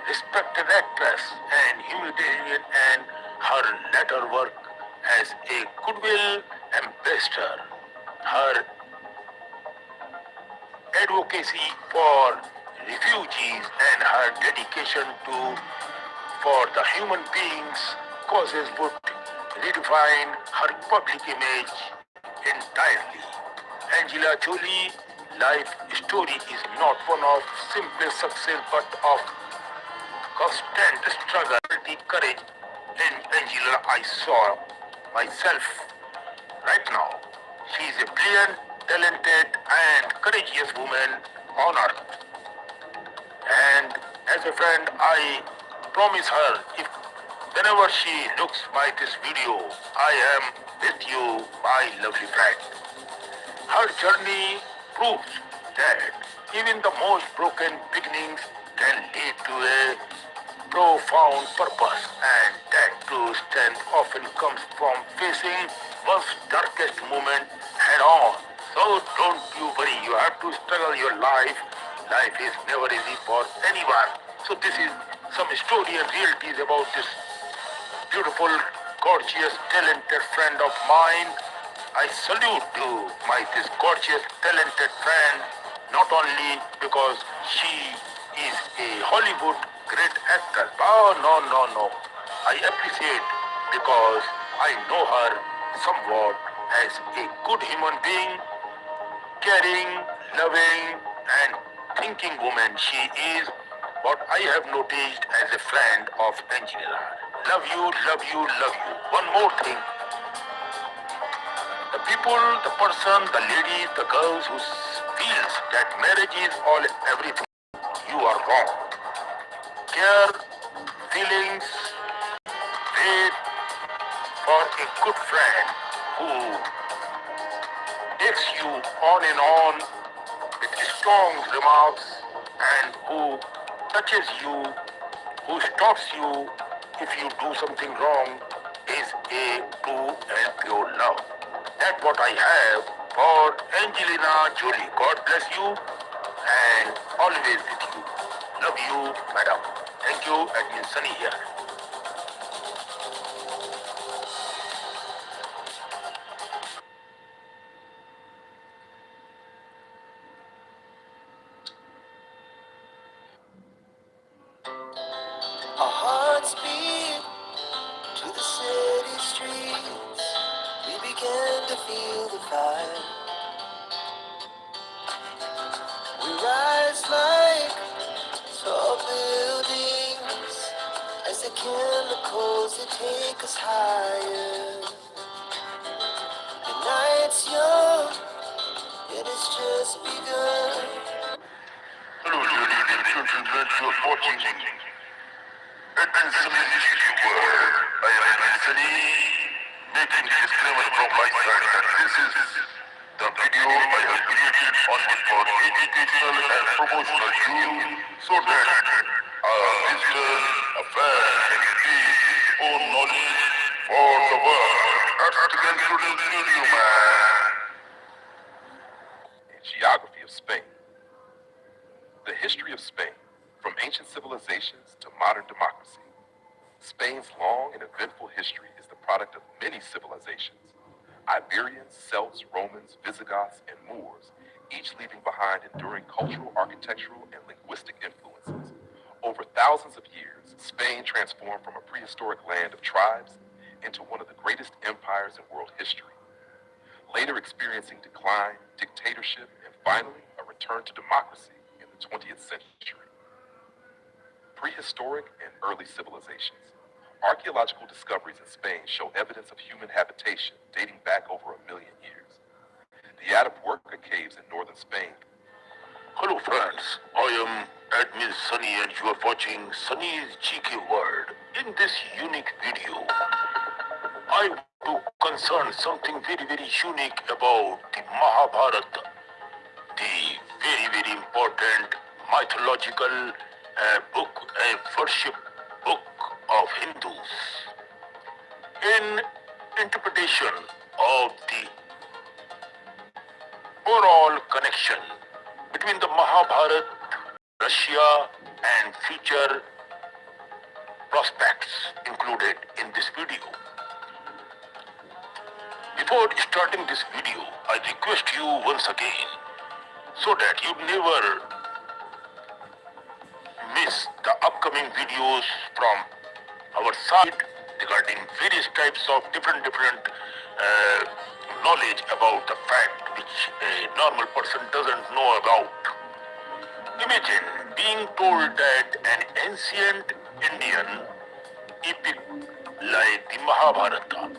respected actress and humanitarian, and her later work as a goodwill ambassador, her advocacy for refugees, and her dedication to for the human beings causes would redefine her public image entirely. Angela Jolie life story is not one of simple success but of constant struggle, courage. In Angela, I saw myself right now. She is a brilliant, talented, and courageous woman on earth. And as a friend, I promise her if whenever she looks by this video, I am with you, my lovely friend. Her journey proves that even the most broken beginnings can lead to a profound purpose, and that true strength often comes from facing one's darkest moment head on. So don't you worry, you have to struggle your life. Life is never easy for anyone. So this is some story and realities about this beautiful, gorgeous, talented friend of mine. I salute to this gorgeous, talented friend, not only because she is a Hollywood great actress. Oh, no. I appreciate because I know her somewhat as a good human being, caring, loving, and thinking woman. She is what I have noticed as a friend of Angela. Love you, love you, love you. One more thing. The people, the person, the ladies, the girls who feels that marriage is all everything, you are wrong. Care, feelings, wait for a good friend who takes you on and on with strong remarks and who touches you, who stops you if you do something wrong, is a true and pure love. That's what I have for Angelina Jolie. God bless you and always with you. Love you, madam. Thank you, Admin Sunny here. Our hearts beat to the city streets. We began to feel the fire. We rise like tall buildings as the chemicals that take us higher. The night's young, yet it's has just begun. Hello, ladies and gentlemen, you're watching Advanced World. I am Anthony, making a disclaimer from my side that this is the video I have created only for educational and promotional use so that a visitor, a fan can increase his own knowledge for the world. That's the concluding video, man. Geography of Spain. The history of Spain, from ancient civilizations to modern democracy. Spain's long and eventful history is the product of many civilizations. Iberians, Celts, Romans, Visigoths, and Moors, each leaving behind enduring cultural, architectural, and linguistic influences. Over thousands of years, Spain transformed from a prehistoric land of tribes into one of the greatest empires in world history. Later experiencing decline, dictatorship, and finally a return to democracy in the 20th century. Prehistoric and early civilizations. Archaeological discoveries in Spain show evidence of human habitation dating back over 1 million years. The Atapuerca caves in northern Spain. Hello friends, I am Admin Sunny and you are watching Sunny's GK World. In this unique video, I want to concern something very unique about the Mahabharata, the very important mythological book, a worship book of Hindus. In interpretation of the overall connection between the Mahabharata, Russia, and future prospects included in this video. Before starting this video, I request you once again, so that you never miss the upcoming videos from our side regarding various types of different knowledge about the fact which a normal person doesn't know about. Imagine being told that an ancient Indian epic like the Mahabharata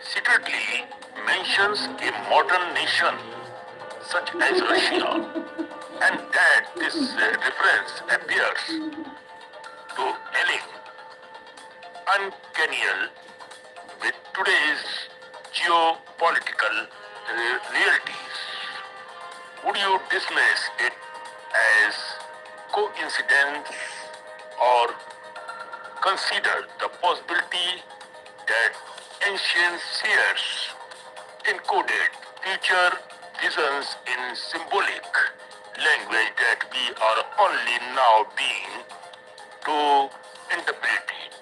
secretly mentions a modern nation such as Russia, and that this reference appears to align uncanny with today's geopolitical realities. Would you dismiss it as coincidence or consider the possibility that ancient seers encoded future visions in symbolic language that we are only now being to interpret it?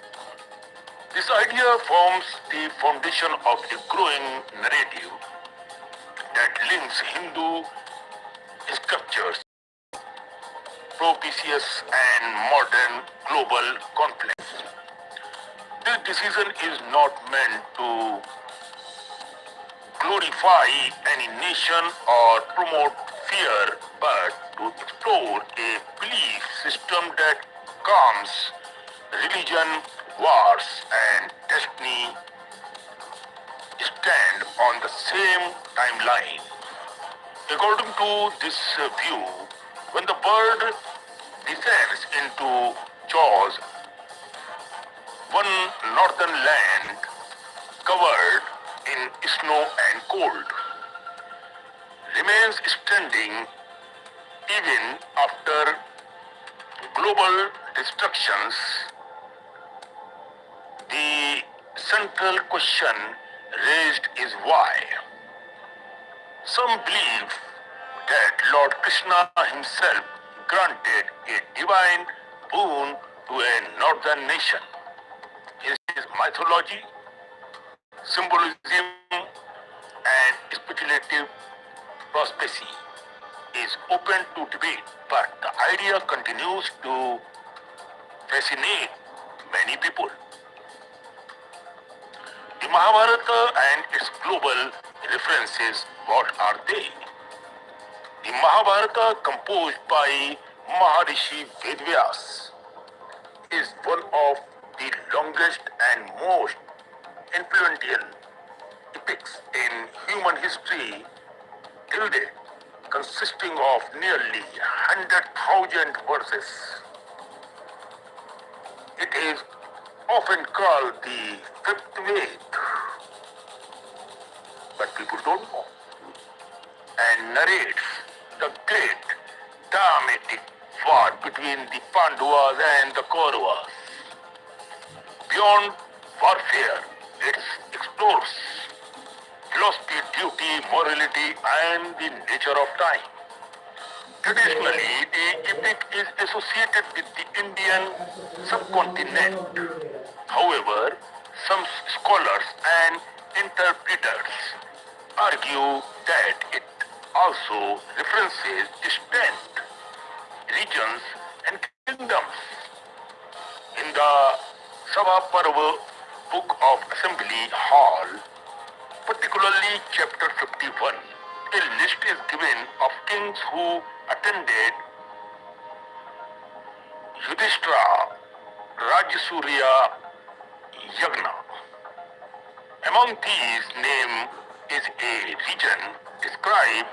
This idea forms the foundation of a growing narrative that links Hindu scriptures, propitious and modern global conflicts. This decision is not meant to glorify any nation or promote fear, but to explore a belief system that calms religion, wars, and destiny stand on the same timeline. According to this view, when the bird descends into jaws, one northern land covered in snow and cold remains standing even after global destructions. The central question raised is why. Some believe that Lord Krishna himself granted a divine boon to a northern nation. In his mythology, symbolism, and speculative prophecy is open to debate, but the idea continues to fascinate many people. The Mahabharata and its global references, what are they? The Mahabharata, composed by Maharishi Vedvyas, is one of the longest and most influential epics in human history till date, consisting of nearly 100,000 verses. It is often called the fifth Ved, but people don't know, and narrates the great dramatic war between the Pandavas and the Kauravas. Beyond warfare, it explores philosophy, duty, morality, and the nature of time. Traditionally, the epic is associated with the Indian subcontinent. However, some scholars and interpreters argue that it also references distant regions and kingdoms. In the Sabha Parva Book of Assembly Hall, particularly chapter 51, a list is given of kings who attended Yudhishthira Rajasuria Yagna. Among these names is a region described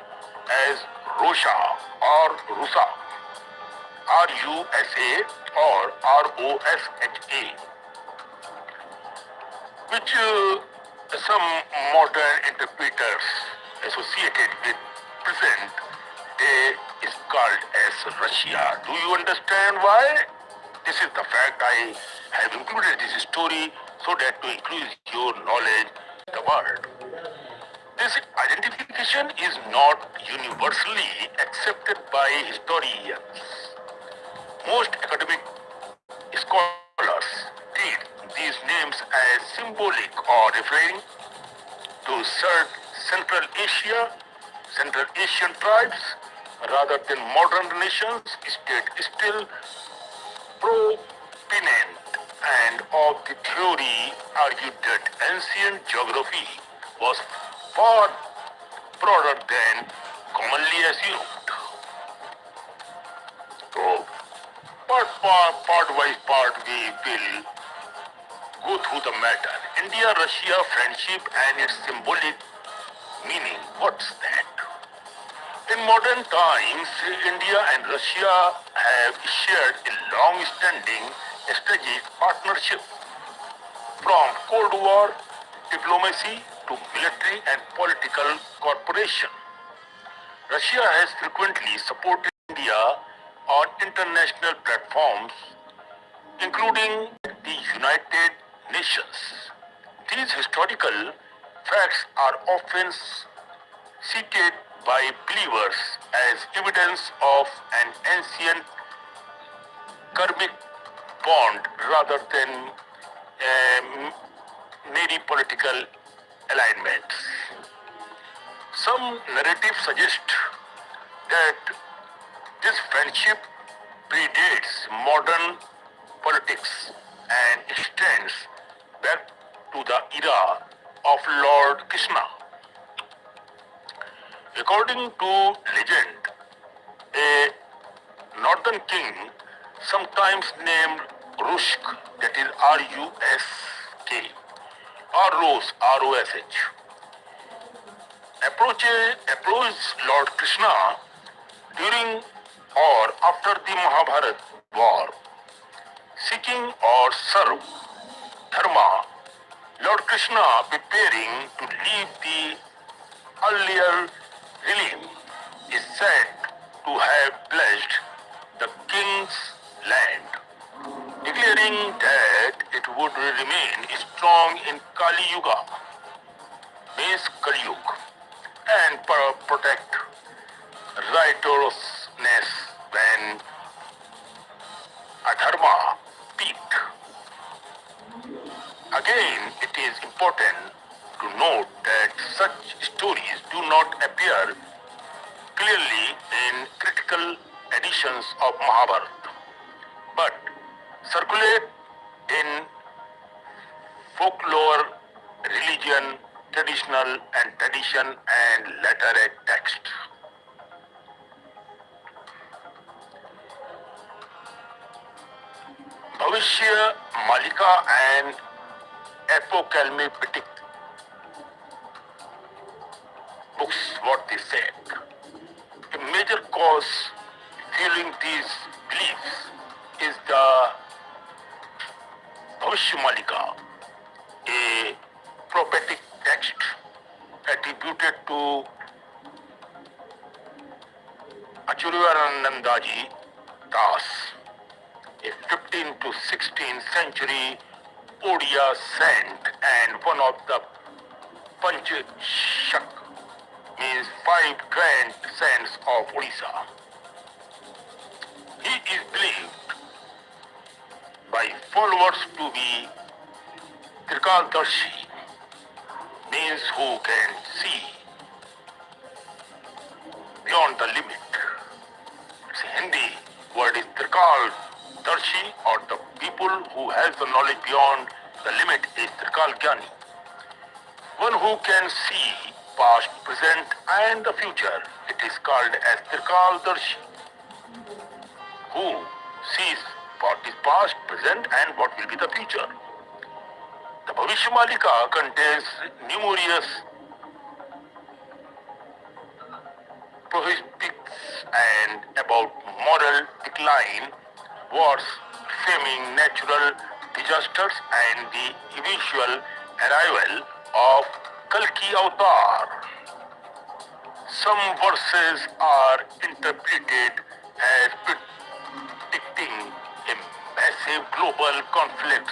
as Rosha or Rusa, R-U-S-A or R-O-S-H-A, which some modern interpreters associated with present day is called as Russia. Do you understand why? This is the fact I have included this story so that to increase your knowledge of the world. This identification is not universally accepted by historians. Most academic scholars treat these names as symbolic or referring to Central Asia, Central Asian tribes, rather than modern nations, state still proponent and of the theory argued that ancient geography was far broader than commonly assumed. So, part by part, we will go through the matter. India-Russia friendship and its symbolic meaning. What's that? In modern times, India and Russia have shared a long-standing strategic partnership from Cold War diplomacy to military and political cooperation. Russia has frequently supported India on international platforms, including the United Nations. These historical facts are often cited by believers as evidence of an ancient karmic bond rather than mere political alignments. Some narratives suggest that this friendship predates modern politics and extends back to the era of Lord Krishna. According to legend, a northern king, sometimes named Rusk, that is R-U-S-K, or Rose, R-O-S-H, approached Lord Krishna during or after the Mahabharata war, seeking or serve dharma. Lord Krishna, preparing to leave the earlier realm, is said to have blessed the king's land, declaring that it would remain strong in Kali Yuga, means Kali Yuga, and protect righteousness when adharma peaked. Again, it is important to note that such stories do not appear clearly in critical editions of Mahabharata, but circulate in folklore, religion, tradition and literary text. Bhavishya, Malika and apocalyptic books, what they said. major cause fueling these beliefs is the Bhavishyamalika, a prophetic text attributed to Acharyanandaji Das, a 15th to 16th century Odia saint and one of the Panchashak, means five grand saints of Odisha. He is believed by followers to be Trikaldarshi, means who can see beyond the limit. Its Hindi word is Trikaldarshi, or the people who has the knowledge beyond the limit is Trikalgyani. One who can see past, present and the future. It is called as Trikaldarshi, who sees what is past, present and what will be the future. The Bhavishyamalika contains numerous prophetics and about moral decline, wars, famine, natural disasters and the eventual arrival of Kalki Avatar. Some verses are interpreted as predicting a massive global conflict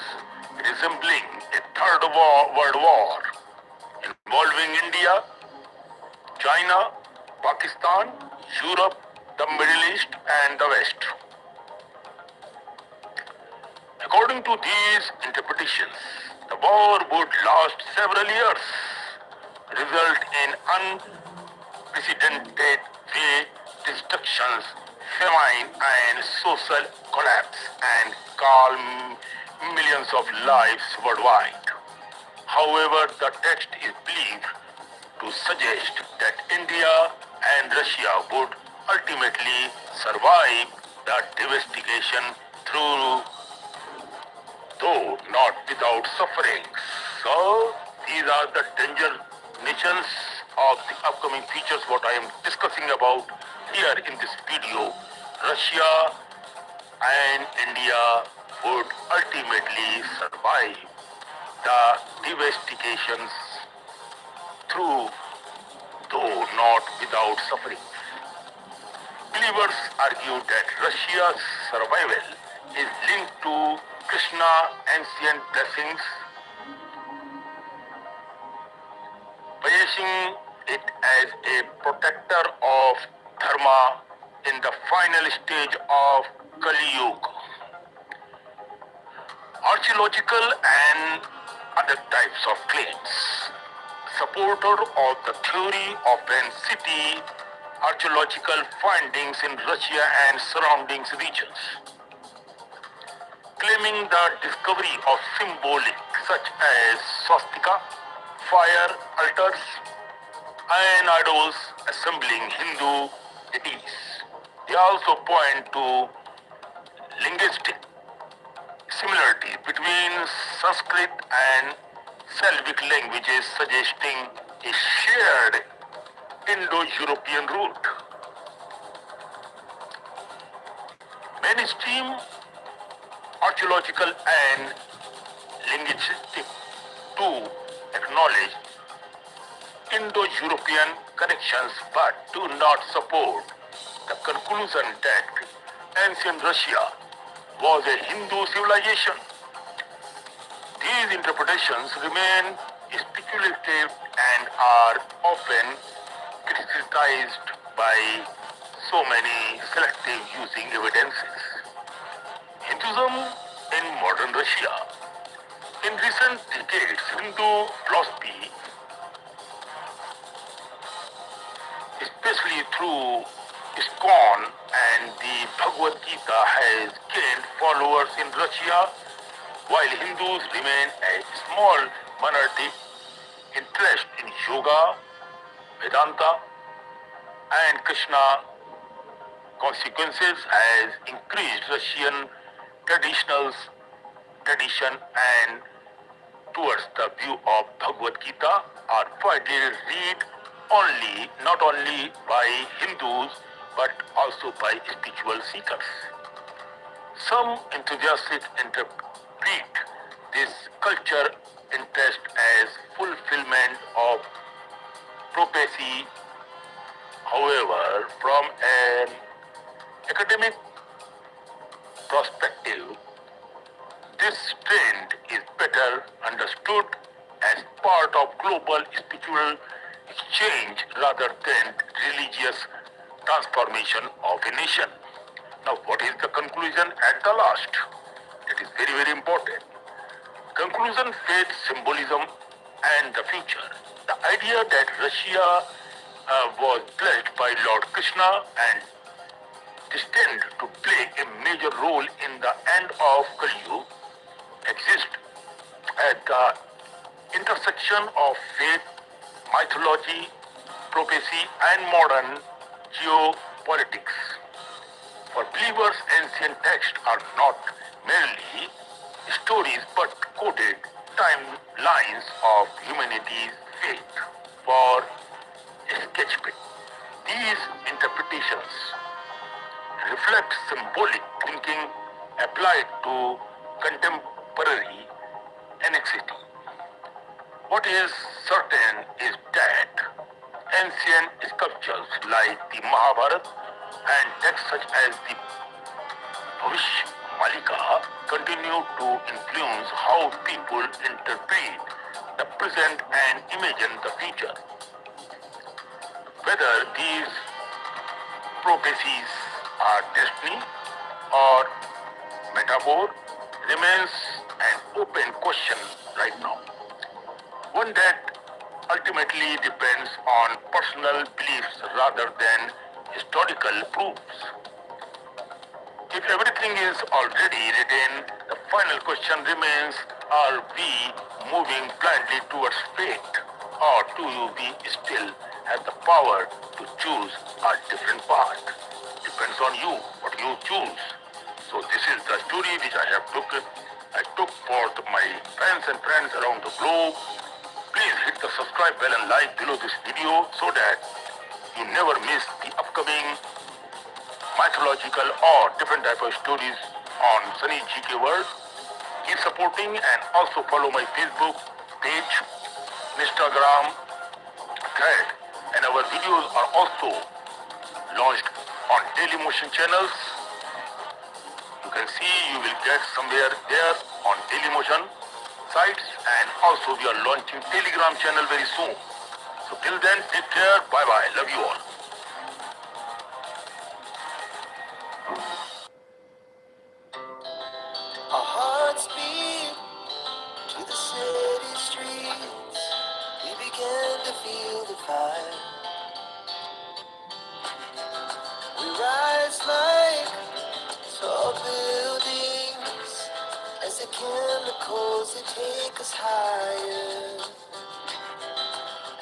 resembling a third world war involving India, China, Pakistan, Europe, the Middle East and the West. According to these interpretations, the war would last several years, result in unprecedented destructions, famine and social collapse, and call millions of lives worldwide. However, the text is believed to suggest that India and Russia would ultimately survive the devastation through, though not without suffering. So, these are the danger nations of the upcoming features what I am discussing about here in this video. Russia and India would ultimately survive the devastations through, though not without suffering. Believers argue that Russia's survival is linked to Krishna ancient blessings, placing it as a protector of dharma in the final stage of Kali Yuga. Archaeological and other types of claims. Supporter of the theory of an city, archaeological findings in Russia and surrounding regions, claiming the discovery of symbolic such as swastika, fire altars, and idols assembling Hindu deities. They also point to linguistic similarities between Sanskrit and Slavic languages, suggesting a shared Indo-European root. Mainstream archaeological and linguistic too acknowledge Indo-European connections but do not support the conclusion that ancient Russia was a Hindu civilization. These interpretations remain speculative and are often criticized by so many selective using evidences. Hinduism in modern Russia. In recent decades, Hindu philosophy, especially through kaun and the Bhagavad Gita, has gained followers in Russia, while Hindus remain a small minority. Interest in yoga, Vedanta, and Krishna consequences has increased Russian tradition and towards the view of Bhagavad Gita are widely read not only by Hindus but also by spiritual seekers. Some enthusiasts interpret this culture interest as fulfillment of prophecy. However, from an academic perspective, this trend is better understood as part of global spiritual exchange rather than religious transformation of a nation. Now, what is the conclusion at the last? It is very, very important. Conclusion, faith, symbolism, and the future. The idea that Russia was blessed by Lord Krishna and destined to play a major role in the end of Kali Yuga exists at the intersection of faith, mythology, prophecy, and modern geopolitics. For believers, ancient texts are not merely stories but coded timelines of humanity's faith. For sketchbook, these interpretations reflect symbolic thinking applied to contemporary anxiety. What is certain is that ancient sculptures like the Mahabharata and texts such as the Malika continue to influence how people interpret the present and imagine the future. Whether these prophecies are destiny or metaphor remains an open question right now. One that ultimately depends on personal beliefs rather than historical proofs. If everything is already written, the final question remains, are we moving blindly towards fate, or do we still have the power to choose a different path? Depends on you, what you choose. So this is the story which I took for my fans and friends around the globe. Please hit the subscribe bell and like below this video so that you never miss the upcoming mythological or different type of stories on Sunny GK World. Keep supporting and also follow my Facebook page, Instagram, thread, and our videos are also launched on Daily Motion channels. You can see you will get somewhere there on Daily Motion sites, and also we are launching Telegram channel very soon. So till then, take care, bye bye, love you all. Our hearts beat to the city streets. We began to feel the fire. We rise like tall buildings as the chemicals they take us higher.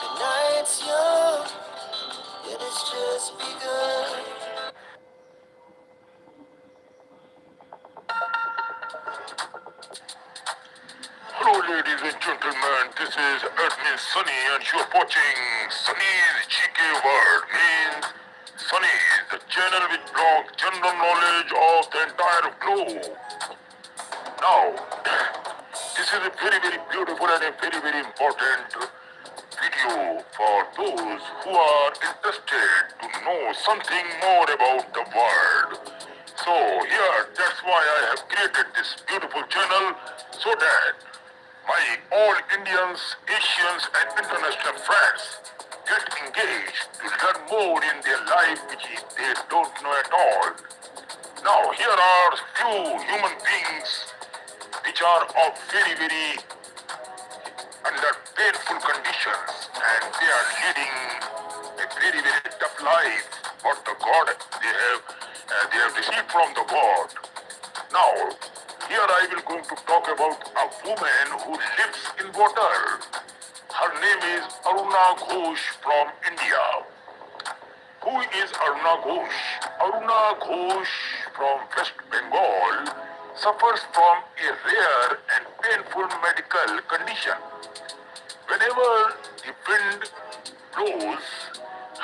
The night's young, and it's just begun. Hello ladies and gentlemen, this is admin Sunny and you're watching Sunny's GK World. Means Sunny is the channel which blogs general knowledge of the entire globe. Now, this is a very very beautiful and a very very important video for those who are interested to know something more about the world. So here, that's why I have created this beautiful channel so that my all Indians, Asians and international friends get engaged to learn more in their life which they don't know at all. Now here are few human beings which are of very very under painful conditions and they are leading a very very tough life what the God they have received from the God. Now here I will going to talk about a woman who lives in water. Her name is Aruna Ghosh from India. Who is Aruna Ghosh? Aruna Ghosh from West Bengal suffers from a rare and painful medical condition. Whenever the wind blows,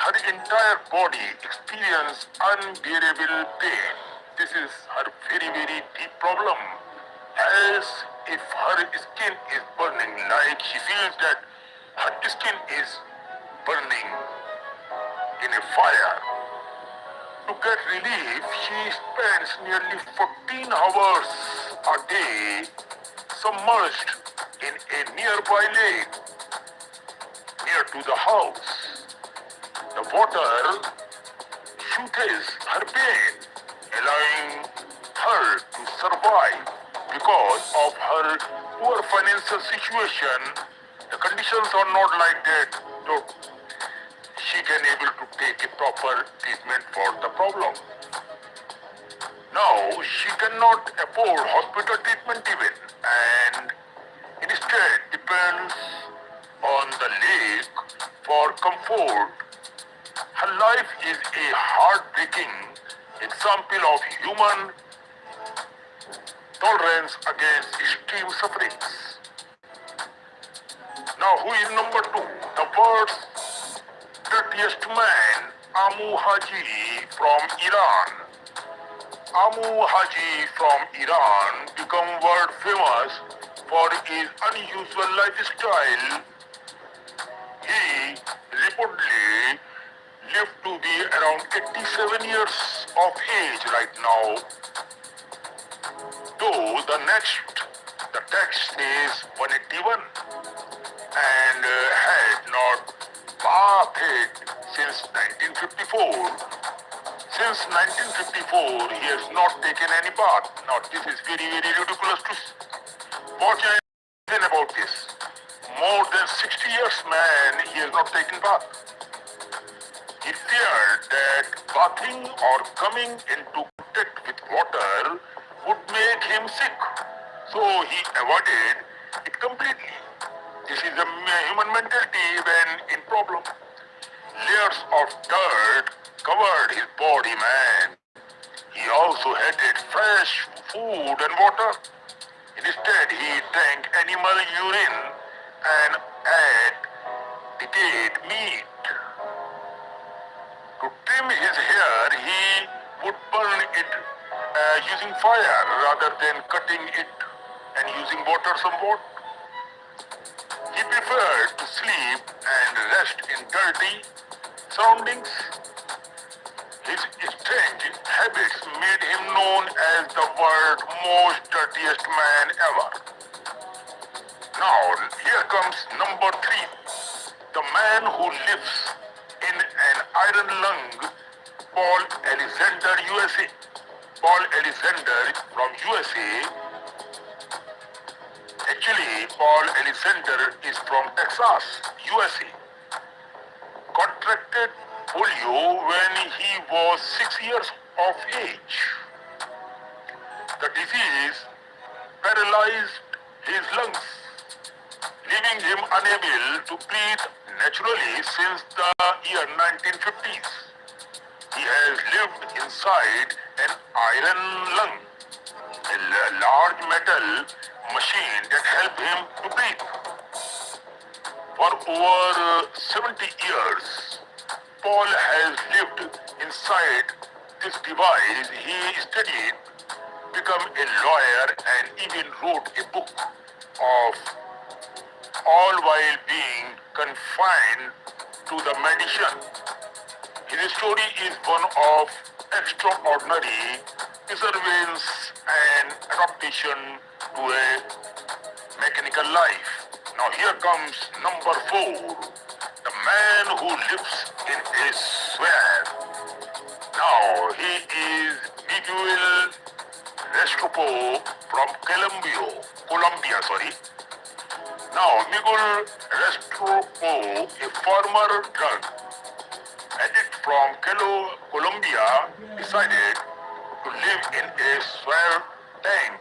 her entire body experience unbearable pain. This is her very, very deep problem. As if her skin is burning, like she feels that her skin is burning in a fire. To get relief, she spends nearly 14 hours a day submerged in a nearby lake near to the house. The water soothes her pain, allowing her to survive. Because of her poor financial situation, the conditions are not like that, so she can able to take a proper treatment for the problem. Now she cannot afford hospital treatment even, and instead depends on the lake for comfort. Her life is a heartbreaking example of human tolerance against extreme sufferings. Now, who is number two? The world's dirtiest man, Amu Haji from Iran. Amu Haji from Iran became world famous for his unusual lifestyle. He reportedly lived to be around 87 years of age right now, though the text says 181, and had not bathed since 1954. Since 1954, he has not taken any bath. Now, this is very, very ridiculous to watch about this. More than 60 years, man, he has not taken bath. He feared that bathing or coming into contact with water would make him sick, so he avoided it completely. This is a human mentality when in problem. Layers of dirt covered his body, man. He also hated fresh food and water. Instead, he drank animal urine and ate decayed meat. To trim his hair, he would burn it using fire rather than cutting it and using water somewhat. He preferred to sleep and rest in dirty surroundings. His strange habits made him known as the world's most dirtiest man ever. Now, here comes number three. The man who lives in an iron lung, Paul Alexander, USA. Paul Alexander from USA. Actually, Paul Alexander is from Texas, USA. Contracted polio when he was 6 years of age. The disease paralyzed his lungs, leaving him unable to breathe naturally since the year 1950s. He has lived inside an iron lung, a large metal machine that helped him to breathe. For over 70 years, Paul has lived inside this device. He studied, became a lawyer, and even wrote a book of all while being confined to the medicine. His story is one of extraordinary perseverance and adaptation to a mechanical life. Now here comes number four, the man who lives in a swamp. Now he is Miguel Restrepo from Colombia. Now Miguel Restrepo, a former drug addict from Colombia, decided to live in a sewer tank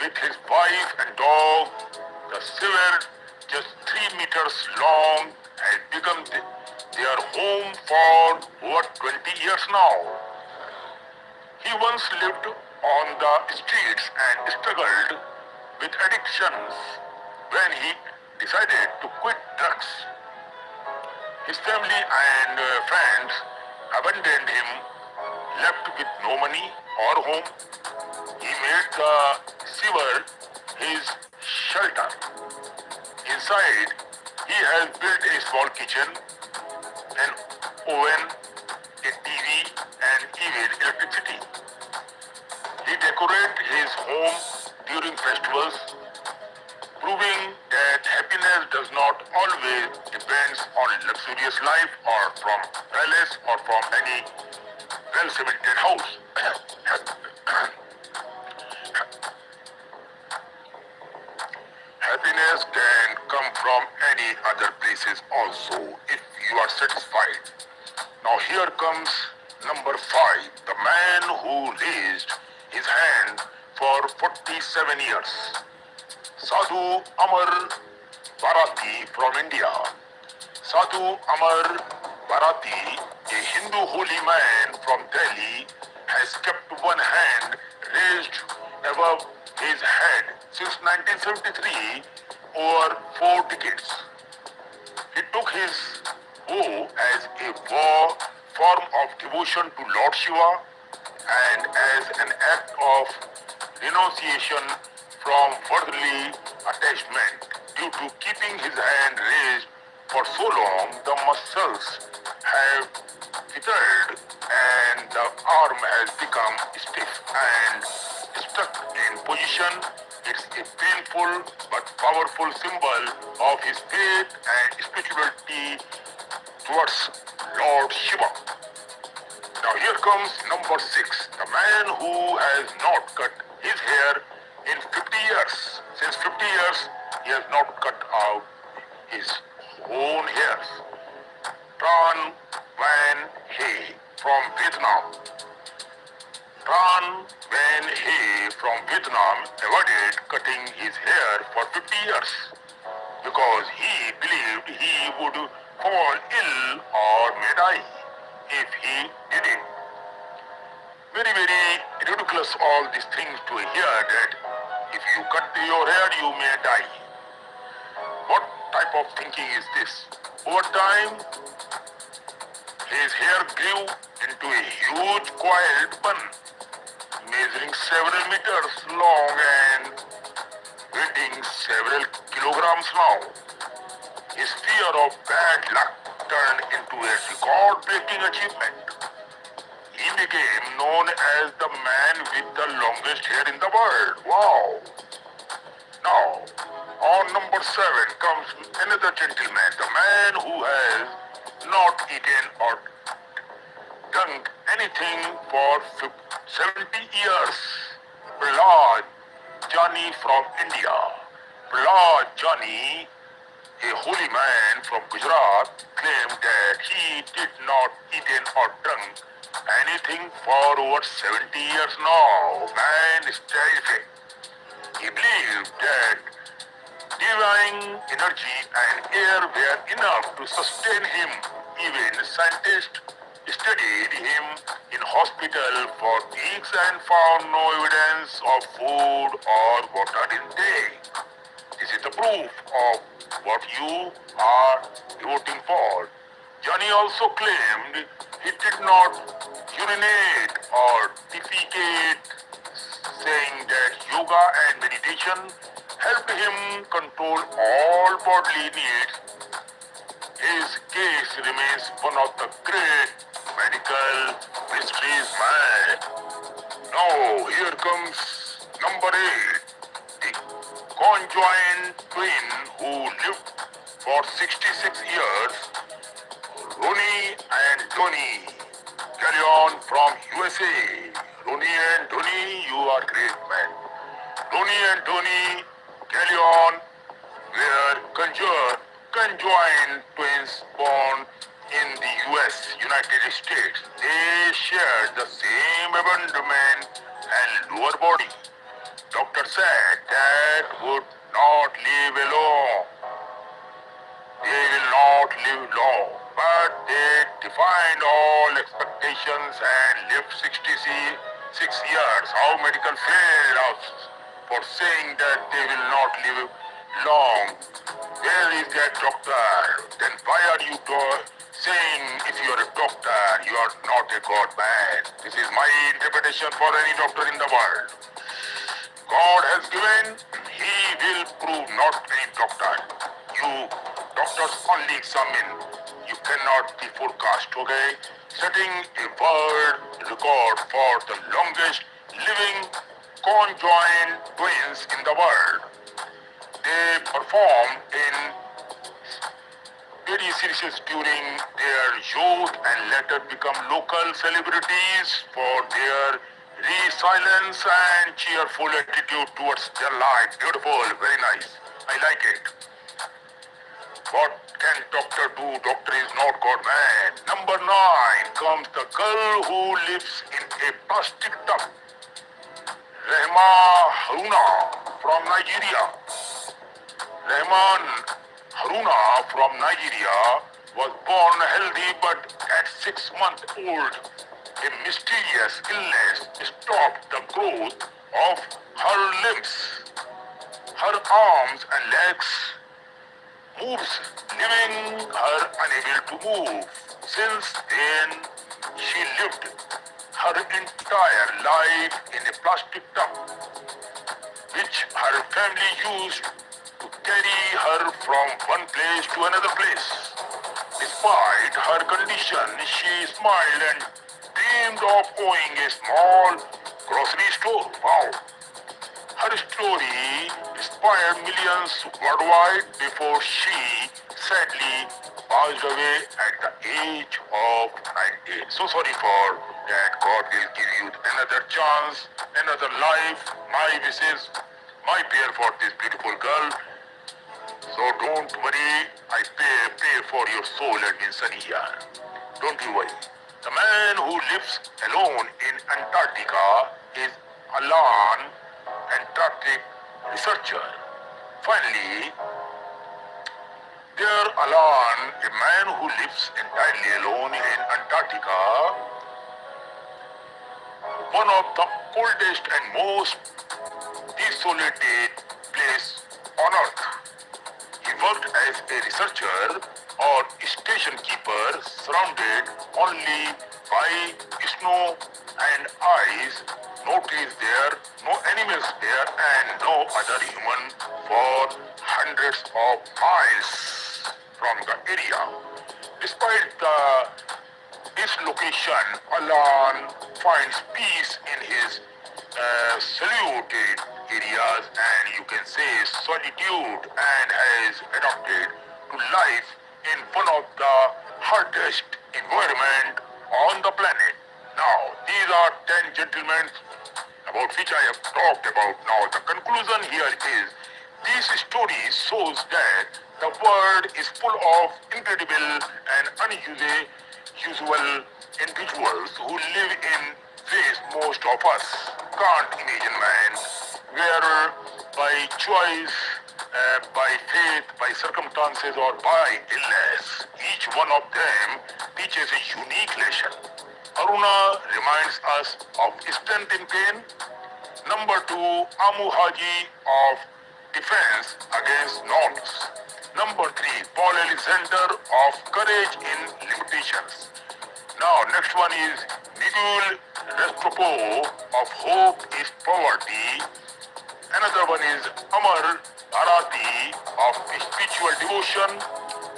with his wife and dog. The sewer, just 3 meters long, has become their home for over 20 years now. He once lived on the streets and struggled with addictions. When he decided to quit drugs. His family and friends abandoned him, left with no money or home. He made the sewer his shelter. Inside, he has built a small kitchen, an oven, a TV, and even electricity. He decorates his home during festivals, proving that happiness does not always depend on luxurious life or from palace or from any well-cemented house. Happiness can come from any other places also if you are satisfied. Now here comes number 5, the man who raised his hand for 47 years. Sadhu Amar Bharati from India. Sadhu Amar Bharati, a Hindu holy man from Delhi, has kept one hand raised above his head since 1973, over 4 decades. He took his vow as a form of devotion to Lord Shiva and as an act of renunciation from worldly attachment. Due to keeping his hand raised for so long, the muscles have withered and the arm has become stiff and stuck in position. It's a painful but powerful symbol of his faith and spirituality towards Lord Shiva. Now here comes number 6, the man who has not cut his hair in 50 years. Since 50 years, he has not cut out his own hairs. Tran Van He from Vietnam. Tran Van He from Vietnam avoided cutting his hair for 50 years because he believed he would fall ill or may die if he did it. Very, very ridiculous all these things to hear that if you cut your hair you may die. What type of thinking is this? Over time, his hair grew into a huge coiled bun, measuring several meters long and weighing several kilograms now. His fear of bad luck turned into a record-breaking achievement. He became known as the man with the longest hair in the world. Wow! Now, on number 7 comes another gentleman, the man who has not eaten or drunk anything for 70 years. Prahlad Jani from India. Prahlad Jani, a holy man from Gujarat, claimed that he did not eaten or drunk anything for over 70 years now. Man is terrific. He believed that divine energy and air were enough to sustain him. Even scientists studied him in hospital for weeks and found no evidence of food or water intake. This is the proof of what you are devoting for. Johnny also claimed he did not urinate or defecate, saying that yoga and meditation helped him control all bodily needs. His case remains one of the great medical mysteries, man. Now here comes number 8, the conjoined twin who lived for 66 years, Ronnie and Tony. Carry on from USA. Ronnie and Tony, you are great, man. Ronnie and Tony, carry on, were conjoined twins born in the US, United States. They shared the same abdomen and lower body. Doctor said that would not live alone. They will not live long, but they defied all expectations and lived 66 years. How medical failed us for saying that they will not live long. Where is that doctor? Then why are you saying if you are a doctor, you are not a God man? This is my interpretation for any doctor in the world. God has given, he will prove not any doctor. You doctors only examine. You cannot be forecast, okay? Setting a world record for the longest living conjoined twins in the world. They perform in very serious during their youth and later become local celebrities for their resilience and cheerful attitude towards their life. Beautiful, very nice. I like it. What can doctor do? Doctor is not God man. Number 9 comes the girl who lives in a plastic tub. Rehma Haruna from Nigeria. Rahman Haruna from Nigeria was born healthy, but at 6 months old, a mysterious illness stopped the growth of her limbs. Her arms and legs moves, leaving her unable to move. Since then, she lived her entire life in a plastic tub, which her family used to carry her from one place to another place. Despite her condition, she smiled and dreamed of owning a small grocery store. Wow! Her story inspired millions worldwide before she sadly passed away at the age of 90. So sorry for that. God will give you another chance, another life. My wishes, my prayer for this beautiful girl. So don't worry, I pray for your soul and in sunny here. Don't you worry. The man who lives alone in Antarctica is Alan, Antarctic researcher. Finally, there Alan, a man who lives entirely alone in Antarctica, one of the coldest and most desolated place on earth. He worked as a researcher or station keeper, surrounded only by snow and ice. Noticed there no animals there and no other human for hundreds of miles from the area. Despite this location, Alan finds peace in his saluted areas and you can say solitude, and has adapted to life in one of the hardest environment on the planet. Now, these are 10 gentlemen about which I have talked about. Now, the conclusion here is this story shows that the world is full of incredible and unusual individuals who live in ways most of us can't imagine, man. Whether by choice, by faith, by circumstances, or by illness, each one of them teaches a unique lesson. Aruna reminds us of strength in pain. Number 2, Amu Haji of defense against norms. Number 3, Paul Alexander of courage in limitations. Now, next one is Miguel Restrepo of hope is poverty. Another one is Amar Rathee of spiritual devotion.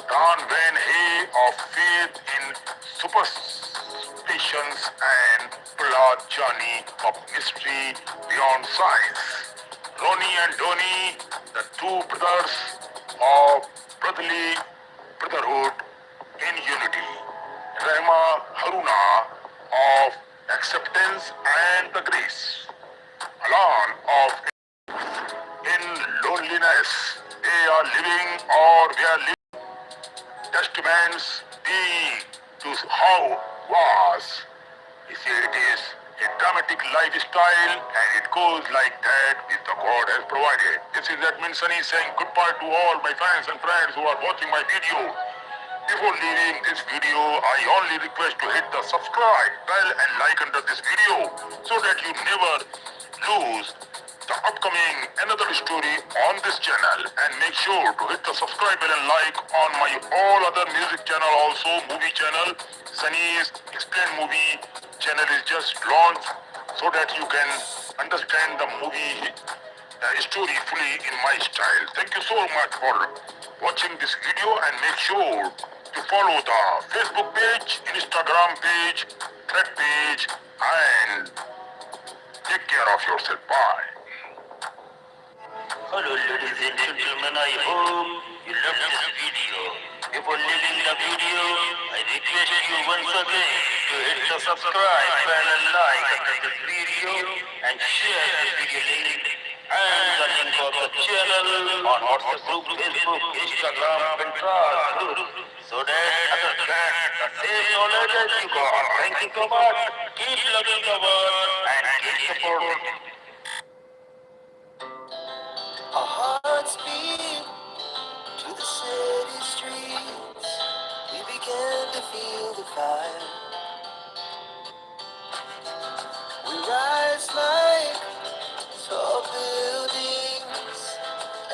Dan Van Hay of faith in superstitions, and Prahlad Jani of mystery beyond science. Ronnie and Donnie, the two brothers of brotherhood in unity. Rehma Haruna of acceptance and the grace. Alan of in loneliness. They are living or they are living testaments to how was. You see, it is a dramatic lifestyle and it goes like that with the God has provided. This is Edmund Sunny saying goodbye to all my fans and friends who are watching my video. Before leaving this video, I only request to hit the subscribe bell and like under this video so that you never lose the upcoming upcoming another story on this channel, and make sure to hit the subscribe button, like on my all other music channel also, movie channel. Sunny's Explain Movie channel is just launched so that you can understand the movie story fully in my style. Thank you so much for watching this video, and make sure to follow the Facebook page, Instagram page, Thread page, and take care of yourself. Bye. Hello ladies and gentlemen, I hope you love this video. Before leaving the video, I request you once again to hit the subscribe button, like this video, and share this video link and the link of the channel on WhatsApp group, Facebook, Instagram, Pinterest group, so that others get the same knowledge as you got. Thank you so much. Keep loving the world and keep supporting. Our hearts beat to the city streets. We began to feel the fire. We rise like tall buildings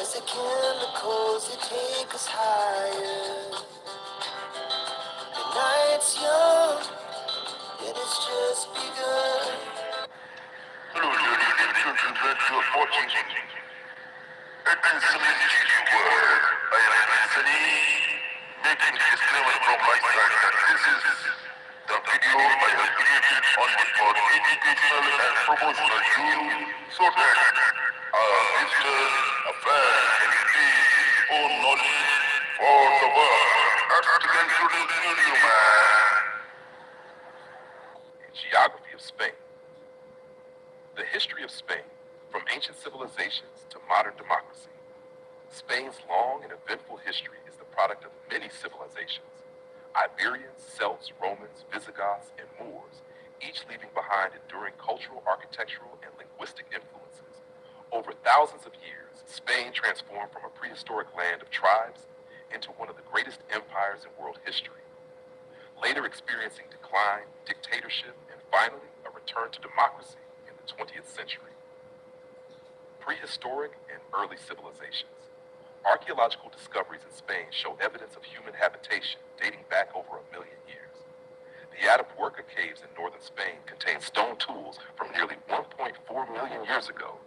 as the chemicals they take us higher. The night's young and it's just begun. Hello, ladies and gentlemen, you're watching Infinity World. I am Anthony, making this disclaimer from my side that this is the video I have created only for educational and promotional use, so that a listener, a fan can gain his own knowledge for the world. That's the concluding video, man. Geography of Spain. The history of Spain, from ancient civilizations to modern democracy. Spain's long and eventful history is the product of many civilizations. Iberians, Celts, Romans, Visigoths, and Moors, each leaving behind enduring cultural, architectural, and linguistic influences. Over thousands of years, Spain transformed from a prehistoric land of tribes into one of the greatest empires in world history. Later experiencing decline, dictatorship, and finally a return to democracy in the 20th century. Prehistoric and early civilizations. Archaeological discoveries in Spain show evidence of human habitation dating back over 1 million years. The Atapuerca caves in northern Spain contain stone tools from nearly 1.4 million years ago,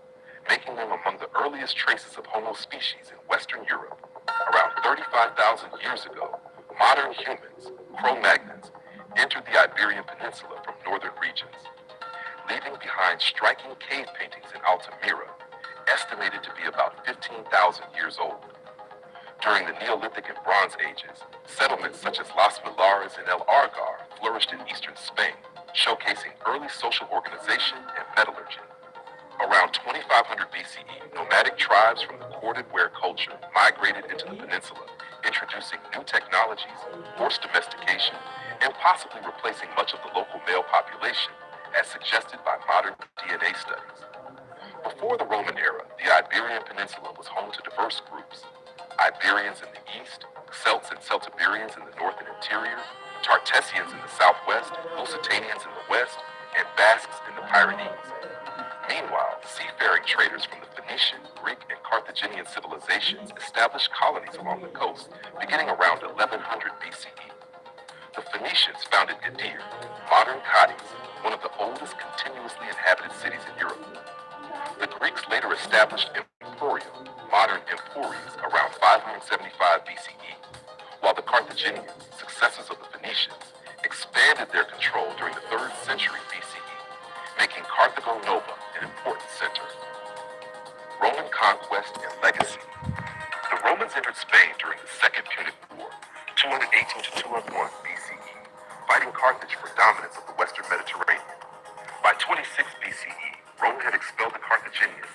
making them among the earliest traces of Homo species in Western Europe. Around 35,000 years ago, modern humans, Cro-Magnons, entered the Iberian Peninsula from northern regions, leaving behind striking cave paintings in Altamira, estimated to be about 15,000 years old. During the Neolithic and Bronze Ages, settlements such as Las Milares and El Argar flourished in eastern Spain, showcasing early social organization and metallurgy. Around 2500 BCE, nomadic tribes from the corded ware culture migrated into the peninsula, introducing new technologies, forced domestication, and possibly replacing much of the local male population, as suggested by modern DNA studies. Before the Roman era, the Iberian Peninsula was home to diverse groups. Iberians in the east, Celts and Celtiberians in the north and interior, Tartessians in the southwest, Lusitanians in the west, and Basques in the Pyrenees. Meanwhile, seafaring traders from the Phoenician, Greek, and Carthaginian civilizations established colonies along the coast, beginning around 1100 BCE. The Phoenicians founded Gadir, modern Cadiz, one of the oldest continuously inhabited cities in Europe. The Greeks later established Emporium, modern Empories, around 575 BCE, while the Carthaginians, successors of the Phoenicians, expanded their control during the 3rd century BCE, making Carthago Nova an important center. Roman conquest and legacy. The Romans entered Spain during the Second Punic War, 218 to 201 BCE, fighting Carthage for dominance of the Western Mediterranean. By 26 BCE, Rome had expelled the Carthaginians